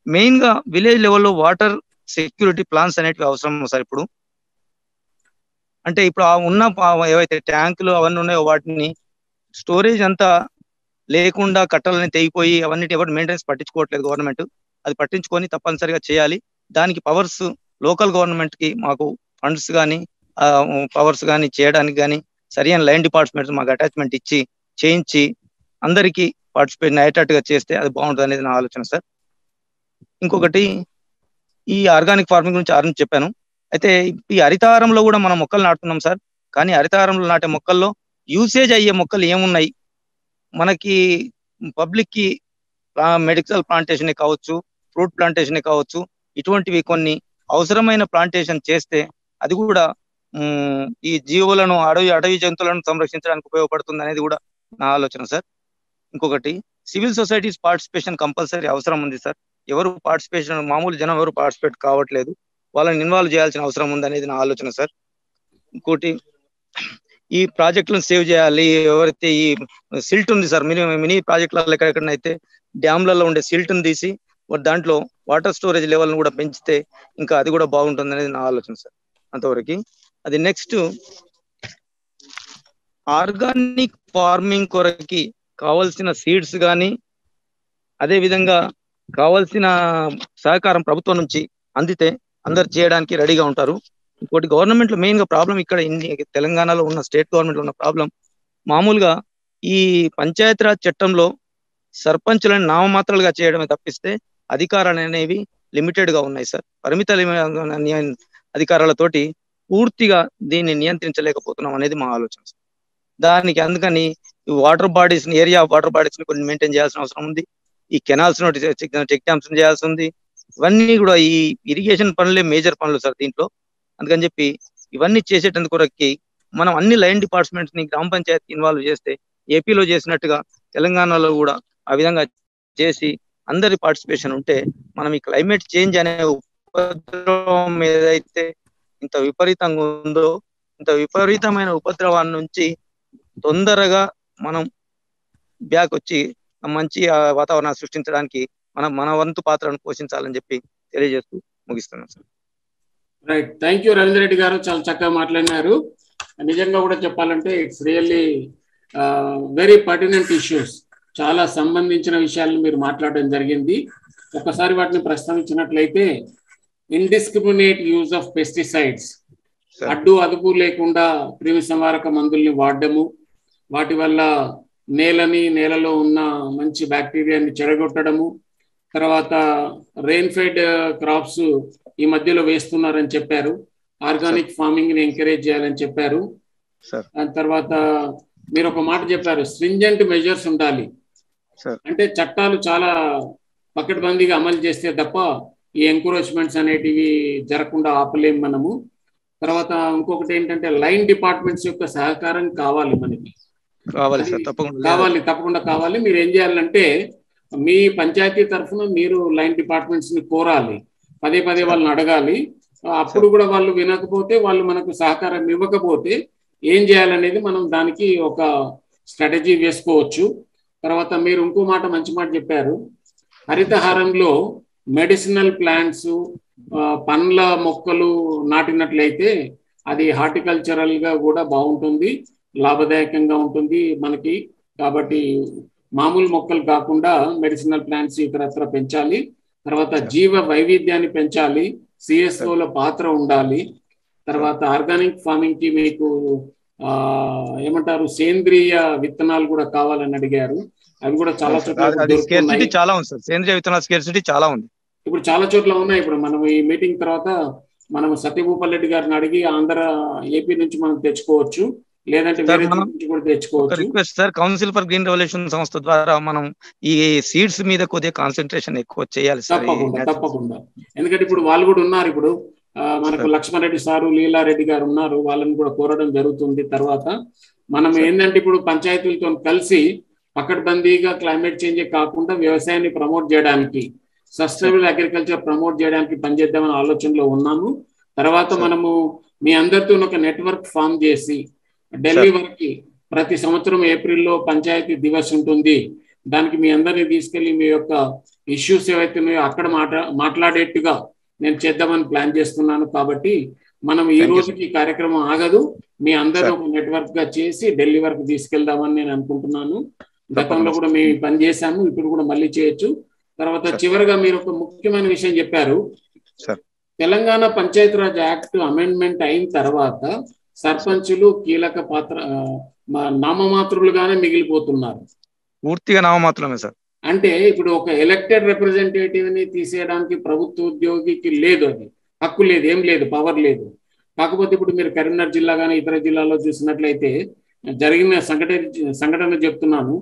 Speaker 3: మెయిన్ గా విలేజ్ లెవెల్లో వాటర్ సెక్యూరిటీ ప్లాన్స్ అనేటివి అవసరం సార్. ఇప్పుడు అంటే ఇప్పుడు ఉన్న ఏవైతే ట్యాంకులు అవన్నీ ఉన్నాయో వాటిని స్టోరేజ్ అంతా లేకుండా కట్టలని తెగిపోయి అవన్నీ ఎవరు మెయింటెనెన్స్ పట్టించుకోవట్లేదు గవర్నమెంట్. అది పట్టించుకొని తప్పనిసరిగా చేయాలి. దానికి పవర్స్ లోకల్ గవర్నమెంట్ కి మాకు ఫండ్స్ కానీ పవర్స్ కానీ చేయడానికి కానీ సరైన లైన్ డిపార్ట్మెంట్స్ మాకు అటాచ్మెంట్ ఇచ్చి చేయించి అందరికీ పార్టిసిపేట్ అయ్యేటట్టుగా చేస్తే అది బాగుంటుంది అనేది నా ఆలోచన సార్. ఇంకొకటి, ఈ ఆర్గానిక్ ఫార్మింగ్ గురించి చెప్పాను. అయితే ఈ హరితహారంలో కూడా మనం మొక్కలు నాటుతున్నాం సార్. కానీ హరితహారంలో నాటే మొక్కల్లో యూసేజ్ అయ్యే మొక్కలు ఏమున్నాయి, మనకి పబ్లిక్ కి మెడికల్ ప్లాంటేషన్ కావచ్చు, ఫ్రూట్ ప్లాంటేషన్ కావచ్చు, ఇటువంటివి కొన్ని అవసరమైన ప్లాంటేషన్ చేస్తే అది కూడా ఈ జీవులను అడవి జంతువులను సంరక్షించడానికి ఉపయోగపడుతుంది అనేది కూడా నా ఆలోచన సార్. ఇంకొకటి, సివిల్ సొసైటీస్ పార్టిసిపేషన్ కంపల్సరీ అవసరం ఉంది సార్. మామూలు జనం ఎవరు పార్టిసిపేట్ కావట్లేదు. వాళ్ళని ఇన్వాల్వ్ చేయాల్సిన అవసరం ఉంది అనేది నా ఆలోచన సార్. ఇంకోటి, ఈ ప్రాజెక్టులను సేవ్ చేయాలి. ఎవరైతే ఈ సిల్ట్ ఉంది సార్, మినీ ప్రాజెక్టులలో ఎక్కడెక్కడైతే డ్యామ్లలో ఉండే సిల్ట్ని తీసి దాంట్లో వాటర్ స్టోరేజ్ లెవెల్ని కూడా పెంచితే ఇంకా అది కూడా బాగుంటుంది అనేది నా ఆలోచన సార్. అంతవరకు. అది నెక్స్ట్, ఆర్గానిక్ ఫార్మింగ్ కొరకి కావాల్సిన సీడ్స్ కానీ అదే విధంగా కావాల్సిన సహకారం ప్రభుత్వం నుంచి అందితే అందరు చేయడానికి రెడీగా ఉంటారు. ఇంకోటి, గవర్నమెంట్ లో మెయిన్ గా ప్రాబ్లం ఇక్కడ తెలంగాణలో ఉన్న స్టేట్ గవర్నమెంట్ లో ఉన్న ప్రాబ్లం, మామూలుగా ఈ పంచాయతీరాజ్ చట్టంలో సర్పంచులను నామమాత్రాలుగా చేయడమే తప్పిస్తే అధికారాలు అనేవి లిమిటెడ్ గా ఉన్నాయి సార్. పరిమిత అధికారాలతోటి పూర్తిగా దీన్ని నియంత్రించలేకపోతున్నాం అనేది మా ఆలోచన. దానికి అందుకని water bodies, area water bodies ని కొన్ని మెయింటైన్ చేయాల్సిన అవసరం ఉంది. ఈ కెనాల్స్ చెక్ డ్యామ్స్ చేయాల్సి ఉంది. ఇవన్నీ కూడా ఈ ఇరిగేషన్ పనులే మేజర్ పనులు సార్ దీంట్లో. అందుకని చెప్పి ఇవన్నీ చేసేటందుకు మనం అన్ని లైన్ డిపార్ట్మెంట్స్ ని గ్రామ పంచాయతీ ఇన్వాల్వ్ చేస్తే ఏపీలో చేసినట్టుగా తెలంగాణలో కూడా ఆ విధంగా చేసి అందరి పార్టిసిపేషన్ ఉంటే మనం ఈ క్లైమేట్ చేంజ్ అనే ఉపద్రవం ఏదైతే ఇంత విపరీతంగా ఉందో, ఇంత విపరీతమైన ఉపద్రవాన్ని నుంచి తొందరగా మనం బ్యాక్ వచ్చి మంచి వాతావరణాన్ని సృష్టించడానికి మన వంతు పాత్రను పోషించాలని చెప్పి తెలియజేస్తూ ముగిస్తున్నాను sir.
Speaker 1: Right, thank you Ravindra Reddy గారు, చాలా చక్కగా మాట్లాడినారు. నిజంగా కూడా చెప్పాలంటే it's really very pertinent issues. చాలా సంబంధించిన విషయాలను మీరు మాట్లాడడం జరిగింది. ఒకసారి వాటిని ప్రస్తావించినట్లయితే, ఇండిస్క్రిమినేట్ యూజ్ ఆఫ్ పెస్టిసైడ్స్, అడ్డు అదుపు లేకుండా క్రిమి సంహారక మందుల్ని వాడడము, వాటి వల్ల నేలలో ఉన్న మంచి బ్యాక్టీరియాని చెడగొట్టడము, తర్వాత రెయిన్ఫెడ్ క్రాప్స్ ఈ మధ్యలో వేస్తున్నారని చెప్పారు, ఆర్గానిక్ ఫార్మింగ్ ని ఎంకరేజ్ చేయాలని చెప్పారు. తర్వాత మీరు ఒక మాట చెప్పారు, స్ట్రింజెంట్ మెజర్స్ ఉండాలి. అంటే చట్టాలు చాలా పకడ్బందీగా అమలు చేస్తే తప్ప ఈ ఎంకరేజ్మెంట్స్ అనేటివి జరగకుండా ఆపలేం మనము. తర్వాత ఇంకొకటి ఏంటంటే లైన్ డిపార్ట్మెంట్స్ యొక్క సహకారం కావాలి మనకి.
Speaker 3: కావాలి సార్, తప్పకుండా
Speaker 1: తప్పకుండా కావాలి. మీరు ఏం చేయాలంటే మీ పంచాయతీ తరఫున మీరు లైన్ డిపార్ట్మెంట్స్ ని కోరాలి, పదే వాళ్ళని అడగాలి. అప్పుడు కూడా వాళ్ళు వినకపోతే, వాళ్ళు మనకు సహకారం ఇవ్వకపోతే ఏం చేయాలనేది మనం దానికి ఒక స్ట్రాటజీ వేసుకోవచ్చు. తర్వాత మీరు ఇంకో మాట, మంచి మాట చెప్పారు. హరితహారంలో మెడిసినల్ ప్లాంట్స్, పండ్ల మొక్కలు నాటినట్లయితే అది హార్టికల్చరల్ గా కూడా బాగుంటుంది, లాభదాయకంగా ఉంటుంది మనకి. కాబట్టి మామూలు మొక్కలు కాకుండా మెడిసినల్ ప్లాంట్స్ ఇతరత్ర పెంచాలి. తర్వాత జీవ వైవిధ్యాన్ని పెంచాలి, సిఎస్ఓల పాత్ర ఉండాలి. తర్వాత ఆర్గానిక్ ఫార్మింగ్ కి మీకు ఏమంటారు, సేంద్రియ విత్తనాలు కూడా కావాలని అడిగారు. అవి కూడా చాలా చోట్ల
Speaker 3: చాలా ఉంది సార్, సేంద్రియ విత్తనాల స్కేర్సిటీ చాలా ఉంది,
Speaker 1: ఇప్పుడు చాలా చోట్ల ఉన్నాయి. ఇప్పుడు మనం ఈ మీటింగ్ తర్వాత మనం సత్యభూపాల్ రెడ్డి గారిని అడిగి ఏపీ నుంచి మనం తెచ్చుకోవచ్చు, లేదంటే వేరే నుంచి కూడా తెచ్చుకోవచ్చు.
Speaker 3: Request sir, council for green revolution సంస్థ ద్వారా మనం ఈ సీడ్స్ మీద కొద్దిగా కాన్సన్ట్రేషన్ ఎక్కువ చేయాలి సార్.
Speaker 1: తప్పకుండా. ఎందుకంటే ఇప్పుడు వాళ్ళు కూడా ఉన్నారు. ఇప్పుడు మనకు లక్ష్మణ్ రెడ్డి సారు, లీలారెడ్డి గారు ఉన్నారు, వాళ్ళని కూడా కోరడం జరుగుతుంది. తర్వాత మనం ఏంటంటే ఇప్పుడు పంచాయతీలతో కలిసి పకడ్బందీగా క్లైమేట్ చేంజ్ కాకుండా వ్యవసాయాన్ని ప్రమోట్ చేయడానికి, సస్టైనబుల్ అగ్రికల్చర్ ప్రమోట్ చేయడానికి పనిచేద్దామని ఆలోచనలో ఉన్నాము. తర్వాత మనము మీ అందరితో ఒక నెట్వర్క్ ఫామ్ చేసి ఢిల్లీ వరకు ప్రతి సంవత్సరం ఏప్రిల్లో పంచాయతీ దివస్ ఉంటుంది, దానికి మీ అందరినీ తీసుకెళ్లి మీ యొక్క ఇష్యూస్ ఏవైతున్నాయో అక్కడ మాట్లాడేట్టుగా నేను చేద్దామని ప్లాన్ చేస్తున్నాను. కాబట్టి మనం ఈ రోజుకి కార్యక్రమం ఆగదు, మీ అందరూ ఒక నెట్వర్క్ గా చేసి ఢిల్లీ వరకు తీసుకెళ్దామని నేను అనుకుంటున్నాను. గతంలో కూడా మేము పని చేశాము, ఇప్పుడు కూడా మళ్ళీ చేయొచ్చు. తర్వాత చివరిగా మీరు ఒక ముఖ్యమైన విషయం చెప్పారు. తెలంగాణ పంచాయతీరాజ్ యాక్ట్ అమెండ్మెంట్ అయిన తర్వాత సర్పంచులు కీలక పాత్ర నామమాత్రులుగానే మిగిలిపోతున్నారు.
Speaker 3: పూర్తిగా నామమాత్రమే సార్.
Speaker 1: అంటే ఇప్పుడు ఒక ఎలక్టెడ్ రిప్రజెంటేటివ్ ని తీసేయడానికి ప్రభుత్వ ఉద్యోగికి లేదు, అది హక్కు లేదు, ఏం లేదు, పవర్ లేదు. కాకపోతే ఇప్పుడు మీరు కరీంనగర్ జిల్లా కానీ ఇతర జిల్లాలో చూసినట్లయితే జరిగిన సంఘటన చెప్తున్నాను.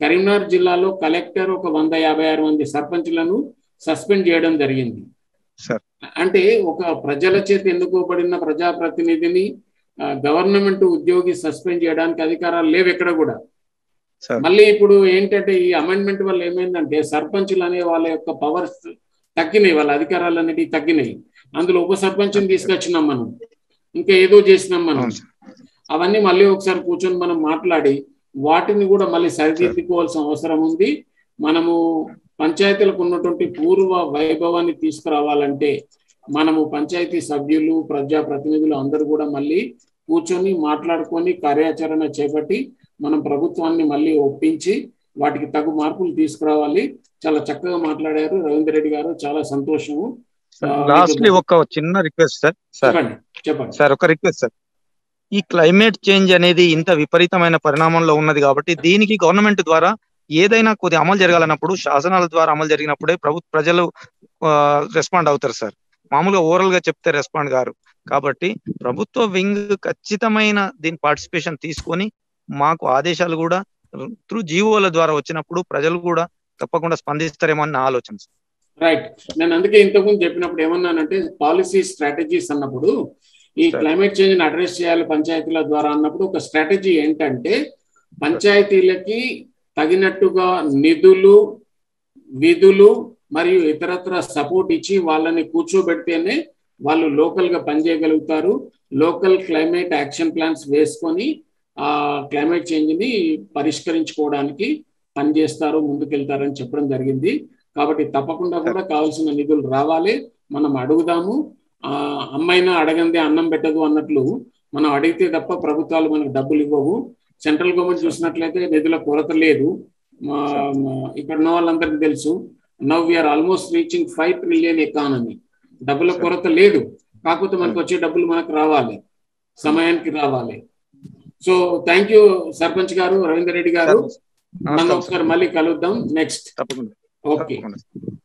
Speaker 1: కరీంనగర్ జిల్లాలో కలెక్టర్ ఒక 156 మంది సర్పంచ్లను సస్పెండ్ చేయడం జరిగింది. అంటే ఒక ప్రజల చేత ఎన్నుకోబడిన ప్రజాప్రతినిధిని గవర్నమెంట్ ఉద్యోగి సస్పెండ్ చేయడానికి అధికారాలు లేవు ఎక్కడ కూడా. మళ్ళీ ఇప్పుడు ఏంటంటే ఈ అమెండ్మెంట్ వల్ల ఏమైందంటే సర్పంచులు అనే వాళ్ళ యొక్క పవర్స్ తగ్గినాయి, వాళ్ళ అధికారాలు అనేవి తగ్గినాయి. అందులో ఉప సర్పంచ్ని తీసుకొచ్చినాం మనం, ఇంకా ఏదో చేసినాం మనం. అవన్నీ మళ్ళీ ఒకసారి కూర్చొని మనం మాట్లాడి వాటిని కూడా మళ్ళీ సరిదిద్దుకోవాల్సిన అవసరం ఉంది. మనము పంచాయతీలకు ఉన్నటువంటి పూర్వ వైభవాన్ని తీసుకురావాలంటే మనము పంచాయతీ సభ్యులు, ప్రజాప్రతినిధులు అందరూ కూడా మళ్ళీ కూర్చొని మాట్లాడుకొని కార్యాచరణ చేపట్టి మనం ప్రభుత్వాన్ని మళ్ళీ ఒప్పించి వాటికి తగు మార్పులు తీసుకురావాలి. చాలా చక్కగా మాట్లాడారు రవీందర్ రెడ్డి గారు, చాలా సంతోషము.
Speaker 3: లాస్ట్లీ ఒక చిన్న రిక్వెస్ట్ సార్.
Speaker 1: చెప్పండి
Speaker 3: సార్, ఒక రిక్వెస్ట్ సార్. ఈ క్లైమేట్ చేంజ్ అనేది ఇంత విపరీతమైన పరిణామంలో ఉన్నది కాబట్టి దీనికి గవర్నమెంట్ ద్వారా ఏదైనా కొద్ది అమలు జరగాలన్నప్పుడు శాసనాల ద్వారా అమలు జరిగినప్పుడే ప్రజలు రెస్పాండ్ అవుతారు సార్. మామూలుగా ఓవరాల్ గా చెప్తే రెస్పాండ్ గారు. కాబట్టి ప్రభుత్వ వింగ్ ఖచ్చితమైన దీని పార్టిసిపేషన్ తీసుకొని మాకు ఆదేశాలు కూడా త్రూ జీవోల ద్వారా వచ్చినప్పుడు ప్రజలు కూడా తప్పకుండా స్పందిస్తారేమో అని నా ఆలోచన.
Speaker 1: రైట్. నేను అందుకే ఇంతకుముందు చెప్పినప్పుడు ఏమన్నానంటే పాలసీ స్ట్రాటజీస్ అన్నప్పుడు ఈ క్లైమేట్ చేంజ్ ని అడ్రస్ చేయాలి పంచాయతీల ద్వారా అన్నప్పుడు ఒక స్ట్రాటజీ ఏంటంటే పంచాయతీలకి తగినట్టుగా నిధులు, విధులు మరియు ఇతరత్ర సపోర్ట్ ఇచ్చి వాళ్ళని కూర్చోబెడితేనే వాళ్ళు లోకల్ గా పనిచేయగలుగుతారు. లోకల్ క్లైమేట్ యాక్షన్ ప్లాన్స్ వేసుకొని ఆ క్లైమేట్ చేంజ్ ని పరిష్కరించుకోవడానికి పనిచేస్తారు, ముందుకెళ్తారని చెప్పడం జరిగింది. కాబట్టి తప్పకుండా కూడా కావాల్సిన నిధులు రావాలి. మనం అడుగుదాము. అమ్మైనా అడగందే అన్నం పెట్టదు అన్నట్లు మనం అడిగితే తప్ప ప్రభుత్వాలు మనకు డబ్బులు ఇవ్వవు. సెంట్రల్ గవర్నమెంట్ చూసినట్లయితే నిధుల కొరత లేదు. ఇక్కడ ఉన్న వాళ్ళందరికీ తెలుసు. Now we are almost reaching 5 trillion economy. డబ్బుల కొరత లేదు, కాకపోతే మనకు వచ్చే డబ్బులు మనకు రావాలి, సమయానికి రావాలి. సో థ్యాంక్ యూ సర్పంచ్ గారు, రవీందర్ రెడ్డి గారు. మనం ఒకసారి మళ్ళీ కలుద్దాం నెక్స్ట్. ఓకే,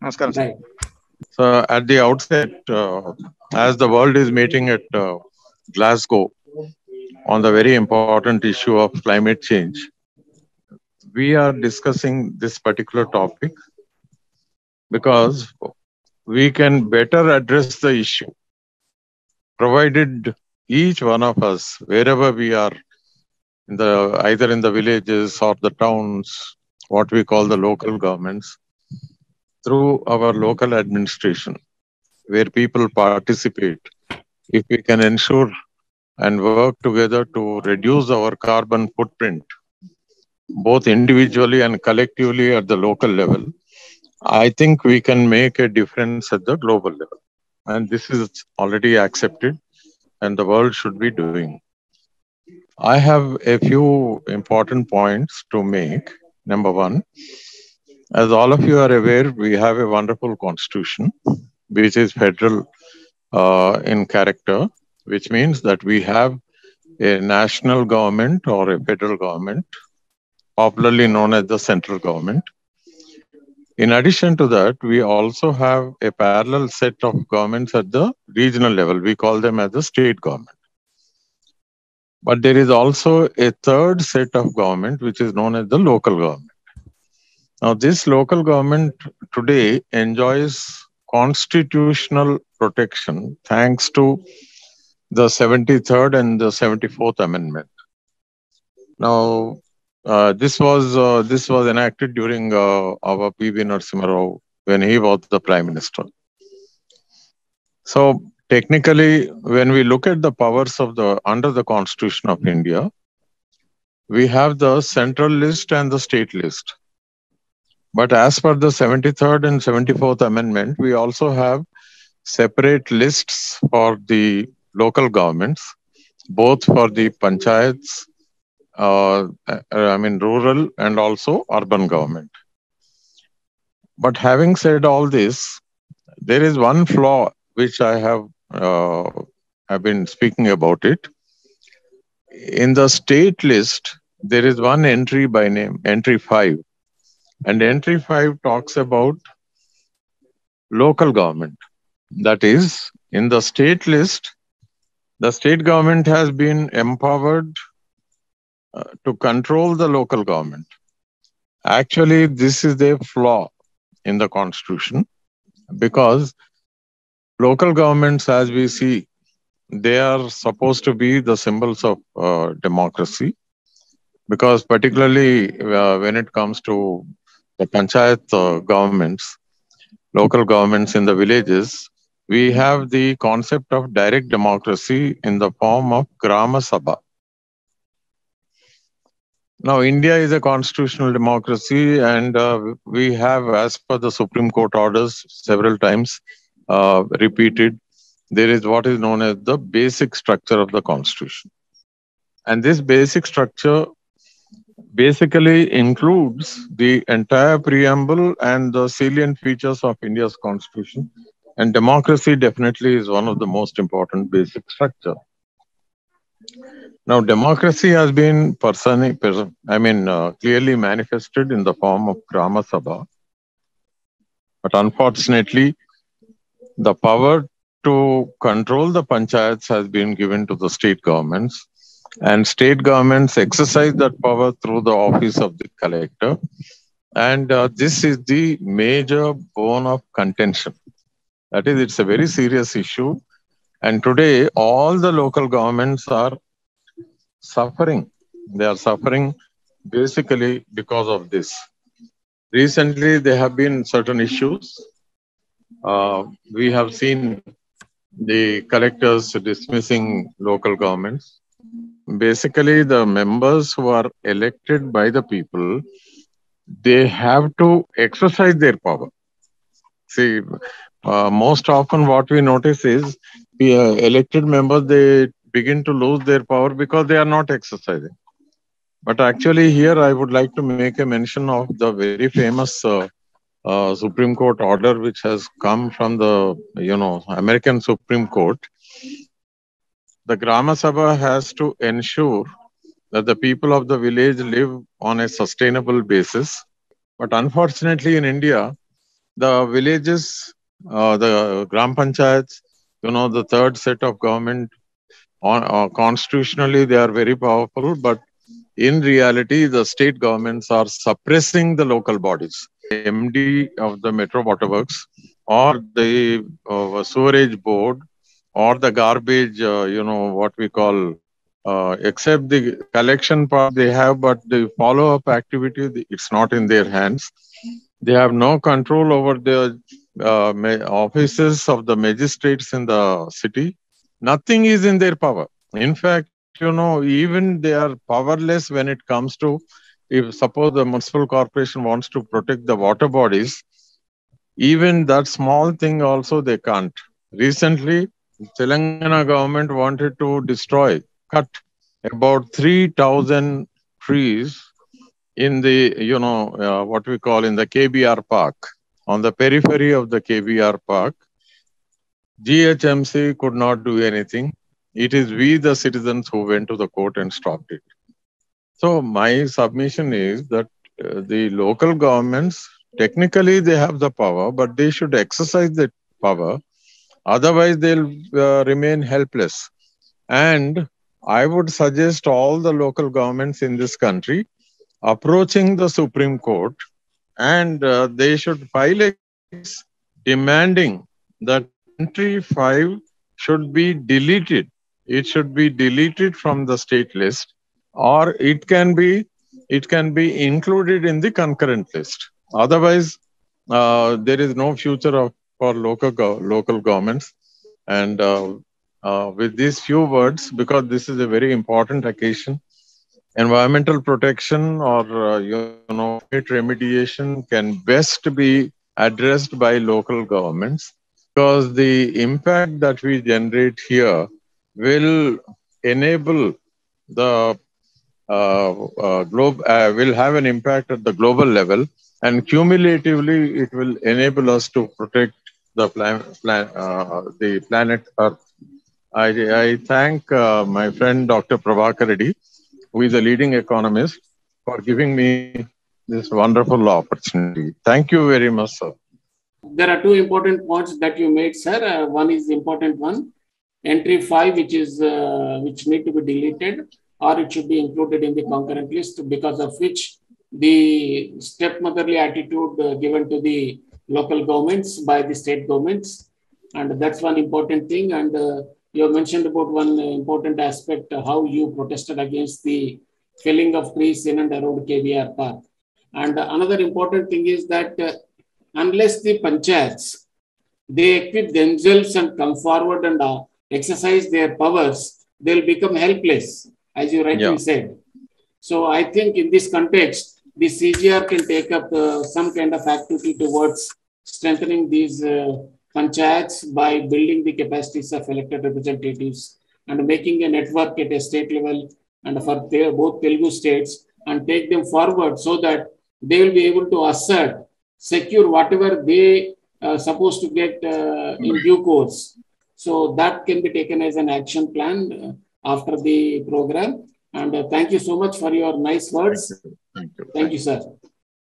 Speaker 3: నమస్కారం.
Speaker 4: So at the outset, as the world is meeting at Glasgow on the very important issue of climate change, we are discussing this particular topic because we can better address the issue provided each one of us, wherever we are either in the villages or the towns, what we call the local governments, through our local administration, where people participate. If we can ensure and work together to reduce our carbon footprint, both individually and collectively at the local level, I think we can make a difference at the global level. And this is already accepted, and the world should be doing. I have a few important points to make. Number one, as all of you are aware, we have a wonderful constitution, which is federal in character, which means that we have a national government or a federal government, popularly known as the central government. In addition to that, we also have a parallel set of governments at the regional level. We call them as the state government. But there is also a third set of government, which is known as the local government. Now, this local government today enjoys constitutional protection thanks to the 73rd and the 74th Amendment. Now, this was enacted during our P.V. Narasimha Rao when he was the Prime Minister. So, technically, when we look at the powers of under the Constitution of India, we have the central list and the state list. But as per the 73rd and 74th Amendment, we also have separate lists for the local governments, both for the panchayats, rural and also urban government. But having said all this, there is one flaw which I have been speaking about it. In the state list, there is one entry by name, entry 5. And entry 5 talks about local government. That is, in the state list, the state government has been empowered to control the local government. Actually, this is a flaw in the Constitution because local governments, as we see, they are supposed to be the symbols of democracy, because particularly when it comes to the panchayat governments, local governments in the villages, we have the concept of direct democracy in the form of Grama Sabha. Now, India is a constitutional democracy, and we have, as per the Supreme Court orders, several times repeated, there is what is known as the basic structure of the Constitution. And this basic structure basically includes the entire preamble and the salient features of India's Constitution. And democracy definitely is one of the most important basic structure. Now, democracy has been clearly manifested in the form of Grama Sabha. But unfortunately, the power to control the panchayats has been given to the state governments, and state governments exercise that power through the office of the collector. And this is the major bone of contention. That is, it's a very serious issue. And today, all the local governments are suffering. They are suffering basically because of this. Recently, there have been certain issues. We have seen the collectors dismissing local governments. Basically, the members who are elected by the people, they have to exercise their power. See, most often what we notice is the elected members, they begin to lose their power because they are not exercising. But actually here I would like to make a mention of the very famous Supreme Court order which has come from the American Supreme Court. The Grama Sabha has to ensure that the people of the village live on a sustainable basis. But unfortunately in India, the villages, the Gram Panchayats, the third set of government, constitutionally they are very powerful, but in reality, the state governments are suppressing the local bodies. MD of the Metro Water Works or the sewerage board or the garbage, what we call except the collection part they have, but the follow-up activity, it's not in their hands. They have no control over the offices of the magistrates in the city. Nothing is in their power. In fact, even they are powerless when it comes to, if suppose the municipal corporation wants to protect the water bodies, even that small thing also they can't. Recently, Telangana government wanted to cut about 3,000 trees in the, what we call in the KBR Park, on the periphery of the KBR Park. GHMC could not do anything. It is we, the citizens, who went to the court and stopped it. So my submission is that the local governments, technically they have the power, but they should exercise that power. Otherwise, they'll remain helpless. And I would suggest all the local governments in this country approaching the Supreme Court, and they should file a case demanding that Entry 5 should be deleted. It should be deleted from the state list, or it can be included in the concurrent list. Otherwise, there is no future for local governments. And with these few words, because this is a very important occasion, environmental protection or remediation can best be addressed by local governments, because the impact that we generate here will enable the globe, will have an impact at the global level, and cumulatively it will enable us to protect the planet Earth. I thank my friend Dr. Prabhakar Reddy, who is a leading economist, for giving me this wonderful opportunity. Thank you very much, sir.
Speaker 1: There are two important points that you made, sir. One is the important one, Entry 5, which need to be deleted, or it should be included in the concurrent list, because of which the stepmotherly attitude given to the local governments by the state governments. And that's one important thing. And you mentioned about one important aspect, how you protested against the felling of trees in and around KBR Park. And another important thing is that unless the panchayats, they equip themselves and come forward and exercise their powers, they'll become helpless, as you rightly said. So I think in this context, the CGR can take up some kind of activity towards strengthening these panchayats by building the capacities of elected representatives and making a network at a state level and for both Telugu states, and take them forward so that they will be able to secure whatever they are supposed to get in due course. So that can be taken as an action plan after the program. And thank you so much for your nice words. Thank you, sir.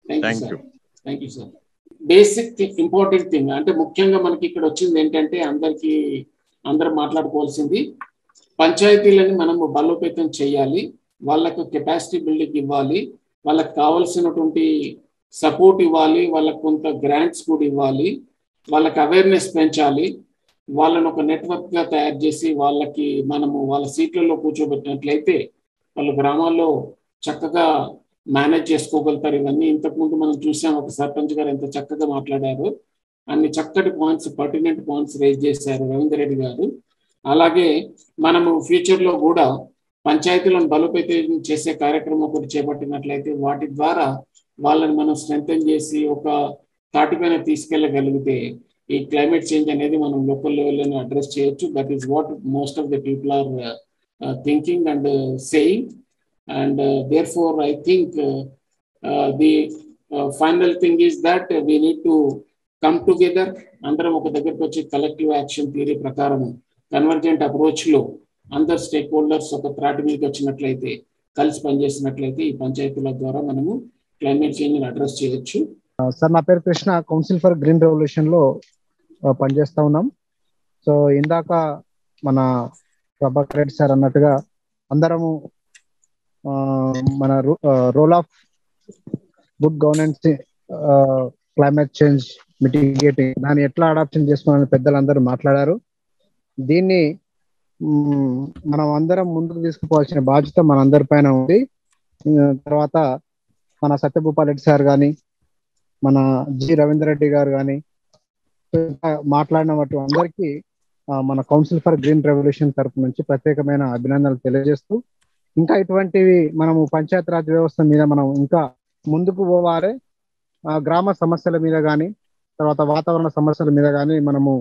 Speaker 1: Thank you, sir. Basic important thing, అంటే ముఖ్యంగా మనకి ఇక్కడ వచ్చింది ఏంటంటే అందరూ మాట్లాడుకోవాల్సింది, పంచాయతీలని మనము బలోపేతం చేయాలి, వాళ్ళకు కెపాసిటీ బిల్డింగ్ ఇవ్వాలి, వాళ్ళకి కావాల్సినటువంటి సపోర్ట్ ఇవ్వాలి, వాళ్ళకు కొంత గ్రాంట్స్ కూడా ఇవ్వాలి, వాళ్ళకి అవేర్నెస్ పెంచాలి, వాళ్ళని ఒక నెట్వర్క్గా తయారు చేసి వాళ్ళకి మనము వాళ్ళ సీట్లలో కూర్చోబెట్టినట్లయితే వాళ్ళ గ్రామాల్లో చక్కగా మేనేజ్ చేసుకోగలుగుతారు. ఇవన్నీ ఇంతకుముందు మనం చూసాం, ఒక సర్పంచ్ గారు ఎంత చక్కగా మాట్లాడారు, అన్ని చక్కటి పాయింట్స్, పర్టినెంట్ పాయింట్స్ రేజ్ చేశారు రవీందర్ రెడ్డి గారు. అలాగే మనము ఫ్యూచర్లో కూడా పంచాయతీలను బలోపేతం చేసే కార్యక్రమం ఒకటి చేపట్టినట్లయితే వాటి ద్వారా వాళ్ళని మనం స్ట్రెంథెన్ చేసి ఒక తాటిపైన తీసుకెళ్ళగలిగితే ఈ క్లైమేట్ చేంజ్ అనేది మనం లోకల్ లెవెల్లోనే అడ్రస్ చేయొచ్చు. That is what most of the people are thinking and saying. And therefore, I think the final thing is that we need to come together. Andaram oka daggaraku vachi collective action theory prakaram convergent approach lo అందరు stake holders ఒక త్రాటి మీదకి వచ్చినట్లయితే, కలిసి పనిచేసినట్లయితే ఈ పంచాయతీల ద్వారా మనము climate change ని అడ్రస్ చేయొచ్చు.
Speaker 5: సార్, నా పేరు Krishna, council for green revolution లో పనిచేస్తా ఉన్నాం. సో ఇందాక మన ప్రభాకర్ రెడ్డి సార్ అన్నట్టుగా అందరము మన role of good governance, climate change mitigating, దాన్ని ఎట్లా అడాప్షన్ చేసుకోవాలని పెద్దలందరూ మాట్లాడారు. దీన్ని మనం అందరం ముందుకు తీసుకుపోవాల్సిన బాధ్యత మనందరి పైన ఉంది. తర్వాత మన సత్యభూపాల్ రెడ్డి సార్ కానీ, మన జి రవీందర్ రెడ్డి గారు కానీ మాట్లాడిన వాటి అందరికీ మన కౌన్సిల్ ఫర్ గ్రీన్ రెవల్యూషన్ తరపు నుంచి ప్రత్యేకమైన అభినందనలు తెలియజేస్తూ, ఇంకా ఇటువంటివి మనము పంచాయత్ రాజ్ వ్యవస్థ మీద మనం ఇంకా ముందుకు పోవాలి. గ్రామ సమస్యల మీద కానీ, తర్వాత వాతావరణ సమస్యల మీద కానీ మనము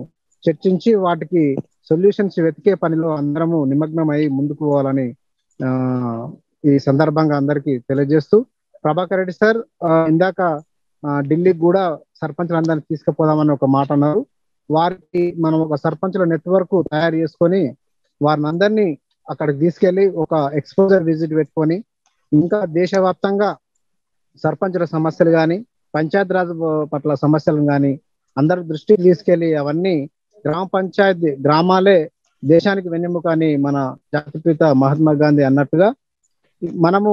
Speaker 5: చర్చించి వాటికి సొల్యూషన్స్ వెతికే పనిలో అందరము నిమగ్నమై ముందుకు పోవాలని ఈ సందర్భంగా అందరికీ తెలియజేస్తూ, ప్రభాకర్ రెడ్డి సార్ ఇందాక ఢిల్లీకి కూడా సర్పంచులందరినీ తీసుకుపోదామని ఒక మాట అన్నారు. వారికి మనం ఒక సర్పంచుల నెట్వర్క్ తయారు చేసుకొని వారిని అందరినీ అక్కడికి తీసుకెళ్లి ఒక ఎక్స్పోజర్ విజిట్ పెట్టుకొని, ఇంకా దేశవ్యాప్తంగా సర్పంచుల సమస్యలు కానీ, పంచాయత్ రాజ్ పట్ల సమస్యలను కానీ అందరి దృష్టికి తీసుకెళ్లి అవన్నీ గ్రామాలే దేశానికి వెన్నెముక అని మన జాతిపిత మహాత్మా గాంధీ అన్నట్టుగా మనము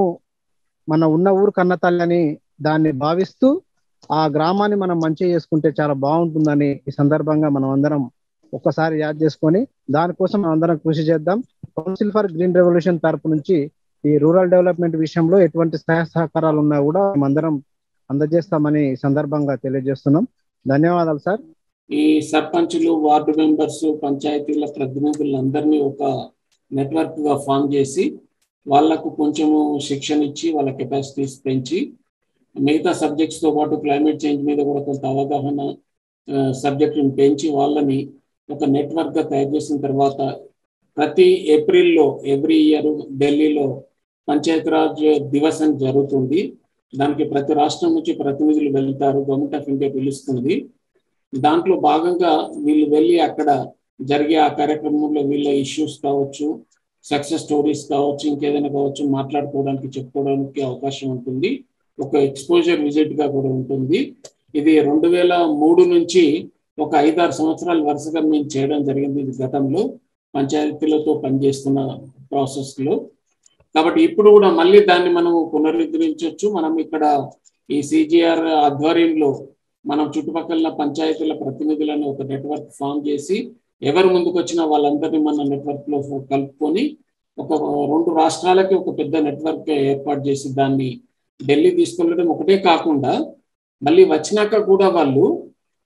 Speaker 5: మన ఉన్న ఊరు కన్నతల్లి అని దాన్ని భావిస్తూ ఆ గ్రామాన్ని మనం మంచిగా చేసుకుంటే చాలా బాగుంటుందని ఈ సందర్భంగా మనం అందరం ఒక్కసారి యాద్ చేసుకొని దానికోసం మనం అందరం కృషి చేద్దాం. కౌన్సిల్ ఫర్ గ్రీన్ రెవల్యూషన్ తరపు నుంచి ఈ రూరల్ డెవలప్మెంట్ విషయంలో ఎటువంటి సహాయ సహకారాలు ఉన్నా కూడా మేమందరం అందజేస్తామని సందర్భంగా తెలియజేస్తున్నాం. ధన్యవాదాలు సార్.
Speaker 1: ఈ సర్పంచులు, వార్డు మెంబర్స్, పంచాయతీల ప్రతినిధులందరినీ ఒక నెట్వర్క్ గా ఫామ్ చేసి వాళ్లకు కొంచెము శిక్షణ ఇచ్చి వాళ్ళ కెపాసిటీస్ పెంచి మిగతా సబ్జెక్ట్స్ తో పాటు క్లైమేట్ చేంజ్ మీద కూడా కొంత అవగాహన సబ్జెక్టును పెంచి వాళ్ళని ఒక నెట్వర్క్ గా తయారు చేసిన తర్వాత ప్రతి ఏప్రిల్లో ఎవ్రీ ఇయర్ ఢిల్లీలో పంచాయతీరాజ్ దివస్ అని జరుగుతుంది. దానికి ప్రతి రాష్ట్రం నుంచి ప్రతినిధులు వెళ్తారు, గవర్నమెంట్ ఆఫ్ ఇండియా పిలుస్తుంది. దాంట్లో భాగంగా వీళ్ళు వెళ్ళి అక్కడ జరిగే ఆ కార్యక్రమంలో వీళ్ళ ఇష్యూస్ కావచ్చు, సక్సెస్ స్టోరీస్ కావచ్చు, ఇంకేదైనా కావచ్చు మాట్లాడుకోవడానికి, చెప్పుకోవడానికి అవకాశం ఉంటుంది. ఒక ఎక్స్పోజర్ విజిట్ గా కూడా ఉంటుంది. ఇది 2003 నుంచి ఒక 5-6 సంవత్సరాల వరుసగా మేము చేయడం జరిగింది ఇది గతంలో పంచాయతీలతో పనిచేస్తున్న ప్రాసెస్ లో. కాబట్టి ఇప్పుడు కూడా మళ్ళీ దాన్ని మనం పునరుద్ధరించవచ్చు. మనం ఇక్కడ ఈ సిజిఆర్ ఆధ్వర్యంలో మనం చుట్టుపక్కల పంచాయతీల ప్రతినిధులను ఒక నెట్వర్క్ ఫామ్ చేసి ఎవరు ముందుకు వచ్చినా వాళ్ళందరినీ మన నెట్వర్క్ లో కలుపుకొని ఒక 2 రాష్ట్రాలకి ఒక పెద్ద నెట్వర్క్ ఏర్పాటు చేసి దాన్ని ఢిల్లీ తీసుకెళ్ళడం ఒకటే కాకుండా మళ్ళీ వచ్చినాక కూడా వాళ్ళు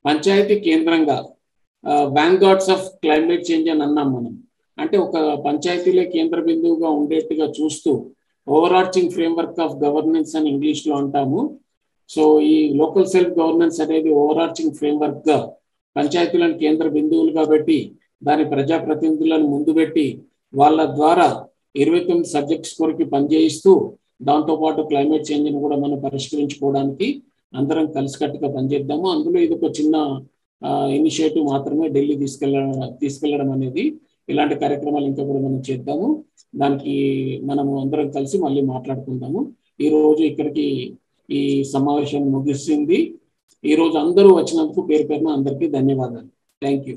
Speaker 1: పంచాయతీ కేంద్రంగా వ్యాంగార్డ్స్ ఆఫ్ క్లైమేట్ చేంజ్ అని అన్నాం మనం. అంటే ఒక పంచాయతీలే కేంద్ర బిందువుగా ఉండేట్టుగా చూస్తూ ఓవరార్చింగ్ ఫ్రేమ్వర్క్ ఆఫ్ గవర్నెన్స్ అని ఇంగ్లీష్లో అంటాము. సో ఈ లోకల్ సెల్ఫ్ గవర్నెన్స్ అనేది ఓవరార్చింగ్ ఫ్రేమ్వర్క్ గా పంచాయతీలను కేంద్ర బిందువులుగా పెట్టి దాని ప్రజాప్రతినిధులను ముందు పెట్టి వాళ్ళ ద్వారా 29 సబ్జెక్ట్స్ కొరకు పనిచేయిస్తూ దాంతోపాటు క్లైమేట్ చేంజ్ని కూడా మనం పరిష్కరించుకోవడానికి అందరం కలిసికట్టుగా పనిచేద్దాము. అందులో ఇది ఒక చిన్న ఇనిషియేటివ్ మాత్రమే ఢిల్లీ తీసుకెళ్లడం అనేది. ఇలాంటి కార్యక్రమాలు ఇంకా కూడా మనం చేద్దాము. దానికి మనము అందరం కలిసి మళ్ళీ మాట్లాడుకుందాము. ఈ రోజు ఇక్కడికి ఈ సమావేశం ముగిసింది. ఈ రోజు అందరూ వచ్చినందుకు పేరు పేరున అందరికీ ధన్యవాదాలు. Thank you.